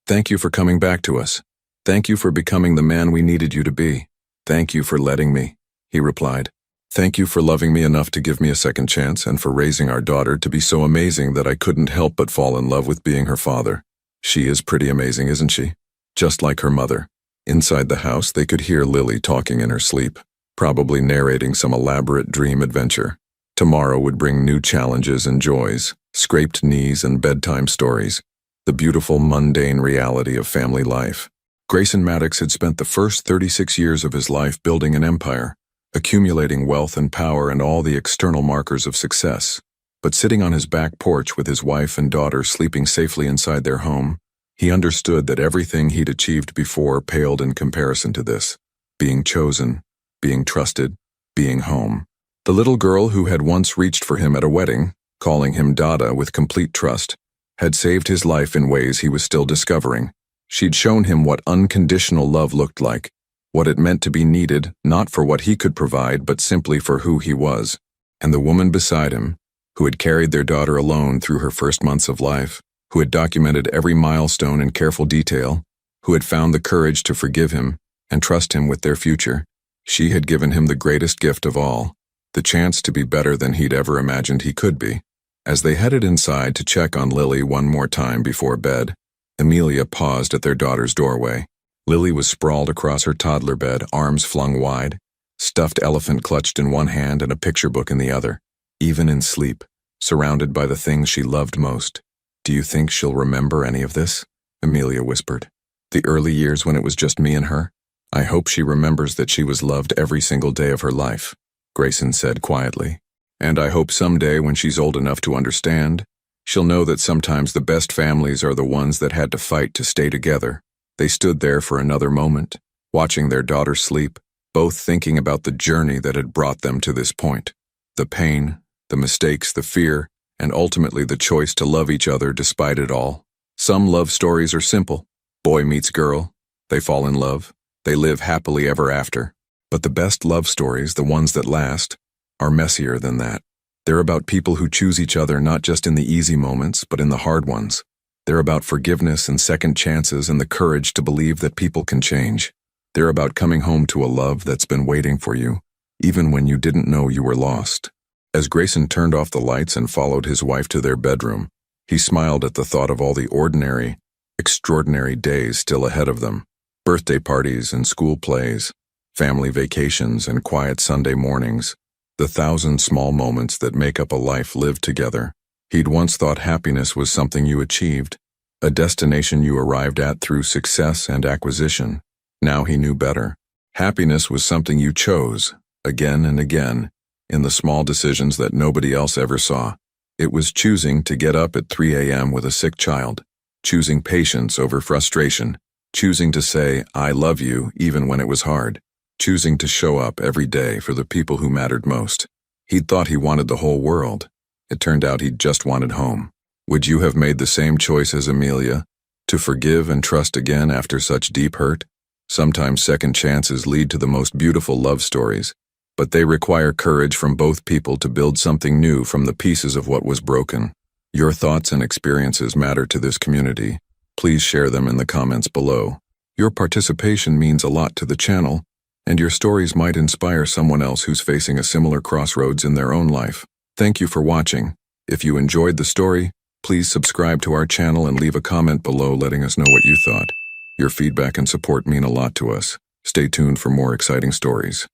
"Thank you for coming back to us. Thank you for becoming the man we needed you to be. Thank you for letting me," he replied. "Thank you for loving me enough to give me a second chance and for raising our daughter to be so amazing that I couldn't help but fall in love with being her father. She is pretty amazing, isn't she? Just like her mother." Inside the house, they could hear Lily talking in her sleep, probably narrating some elaborate dream adventure. Tomorrow would bring new challenges and joys, scraped knees and bedtime stories, the beautiful mundane reality of family life. Grayson Maddox had spent the first 36 years of his life building an empire, accumulating wealth and power and all the external markers of success. But sitting on his back porch with his wife and daughter sleeping safely inside their home, he understood that everything he'd achieved before paled in comparison to this. Being chosen, being trusted, being home. The little girl who had once reached for him at a wedding, calling him Dada with complete trust, had saved his life in ways he was still discovering. She'd shown him what unconditional love looked like, what it meant to be needed, not for what he could provide, but simply for who he was. And the woman beside him, who had carried their daughter alone through her first months of life, who had documented every milestone in careful detail, who had found the courage to forgive him and trust him with their future, she had given him the greatest gift of all, the chance to be better than he'd ever imagined he could be. As they headed inside to check on Lily one more time before bed, Amelia paused at their daughter's doorway. Lily was sprawled across her toddler bed, arms flung wide, stuffed elephant clutched in one hand and a picture book in the other, even in sleep, surrounded by the things she loved most. "Do you think she'll remember any of this?" Amelia whispered. "The early years when it was just me and her? I hope she remembers that she was loved every single day of her life," Grayson said quietly. "And I hope someday when she's old enough to understand, She'll know that sometimes the best families are the ones that had to fight to stay together. They stood there for another moment, watching their daughter sleep, both thinking about the journey that had brought them to this point. The pain, the mistakes, the fear, and ultimately the choice to love each other despite it all. Some love stories are simple. Boy meets girl, they fall in love, they live happily ever after. But the best love stories, the ones that last, are messier than that. They're about people who choose each other not just in the easy moments, but in the hard ones. They're about forgiveness and second chances and the courage to believe that people can change. They're about coming home to a love that's been waiting for you, even when you didn't know you were lost. As Grayson turned off the lights and followed his wife to their bedroom, he smiled at the thought of all the ordinary, extraordinary days still ahead of them. Birthday parties and school plays, family vacations and quiet Sunday mornings, the 1,000 small moments that make up a life lived together. He'd once thought happiness was something you achieved, a destination you arrived at through success and acquisition. Now he knew better. Happiness was something you chose, again and again, in the small decisions that nobody else ever saw. It was choosing to get up at 3 a.m. with a sick child, choosing patience over frustration, choosing to say, "I love you," even when it was hard, choosing to show up every day for the people who mattered most. He'd thought he wanted the whole world. It turned out he'd just wanted home. Would you have made the same choice as Amelia, to forgive and trust again after such deep hurt? Sometimes second chances lead to the most beautiful love stories, but they require courage from both people to build something new from the pieces of what was broken. Your thoughts and experiences matter to this community. Please share them in the comments below. Your participation means a lot to the channel, and your stories might inspire someone else who's facing a similar crossroads in their own life. Thank you for watching. If you enjoyed the story, please subscribe to our channel and leave a comment below letting us know what you thought. Your feedback and support mean a lot to us. Stay tuned for more exciting stories.